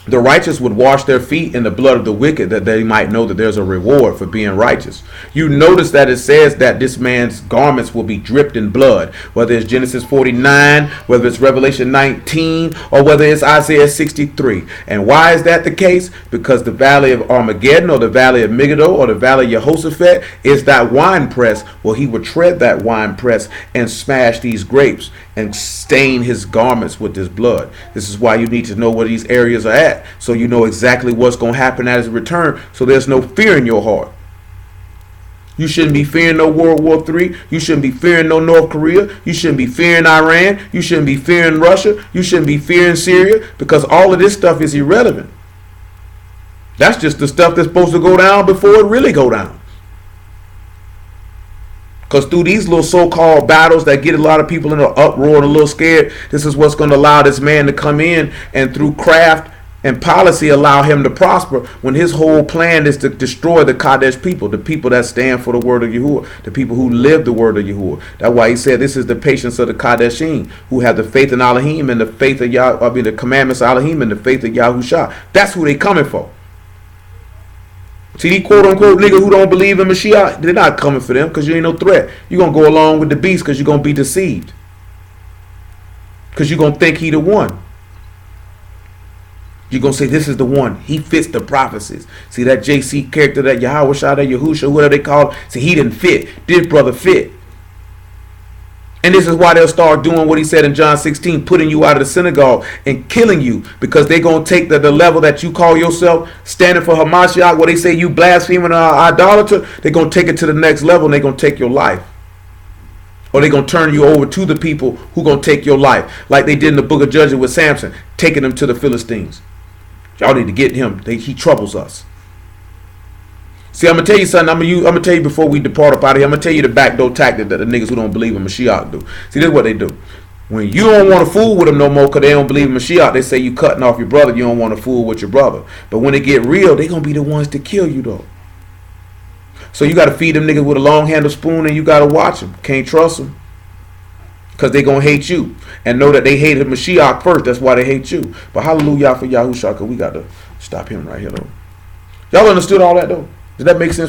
the righteous would wash their feet in the blood of the wicked, that they might know that there's a reward for being righteous. You notice that it says that this man's garments will be dripped in blood, whether it's Genesis 49, whether it's Revelation 19, or whether it's Isaiah 63. And why is that the case? Because the valley of Armageddon, or the valley of Megiddo, or the valley of Yehoshaphat is that wine press. Well, he would tread that wine press and smash these grapes and stain his garments with this blood. This is why you need to know where these areas are at, so you know exactly what's going to happen at his return, so there's no fear in your heart. You shouldn't be fearing no World War III. You shouldn't be fearing no North Korea. You shouldn't be fearing Iran. You shouldn't be fearing Russia. You shouldn't be fearing Syria, because all of this stuff is irrelevant. That's just the stuff that's supposed to go down before it really go down. Because through these little so-called battles that get a lot of people in an uproar and a little scared, this is what's going to allow this man to come in, and through craft and policy allow him to prosper, when his whole plan is to destroy the Kadesh people, the people that stand for the word of Yahuwah, the people who live the word of Yahuwah. That's why he said this is the patience of the Kadeshim, who have the faith in Elohim and the faith of the commandments of Elohim and the faith of Yahushua. That's who they coming for. See, these quote-unquote niggas who don't believe in Mashiach, they're not coming for them, because you ain't no threat. You're going to go along with the beast because you're going to be deceived. Because you're going to think he the one. You're going to say, this is the one. He fits the prophecies. See, that JC character, that Yahushua, that Yahusha, whatever they call it, see, he didn't fit. This brother fit. And this is why they'll start doing what he said in John 16, putting you out of the synagogue and killing you, because they're going to take the level that you call yourself standing for Hamashiach, where they say you blaspheming or idolater. They're going to take it to the next level, and they're going to take your life. Or they're going to turn you over to the people who going to take your life, like they did in the book of Judges with Samson, taking him to the Philistines. Y'all need to get him. He troubles us. See, I'm going to tell you something. I'm going to tell you before we depart up out of here. I'm going to tell you the backdoor tactic that the niggas who don't believe in Mashiach do. See, this is what they do. When you don't want to fool with them no more because they don't believe in Mashiach, they say you cutting off your brother. You don't want to fool with your brother. But when it get real, they going to be the ones to kill you, though. So you got to feed them niggas with a long handled spoon, and you got to watch them. Can't trust them. Because they going to hate you. And know that they hated Mashiach first. That's why they hate you. But hallelujah for Yahushua, because we got to stop him right here, though. Y'all understood all that, though? Did that make sense?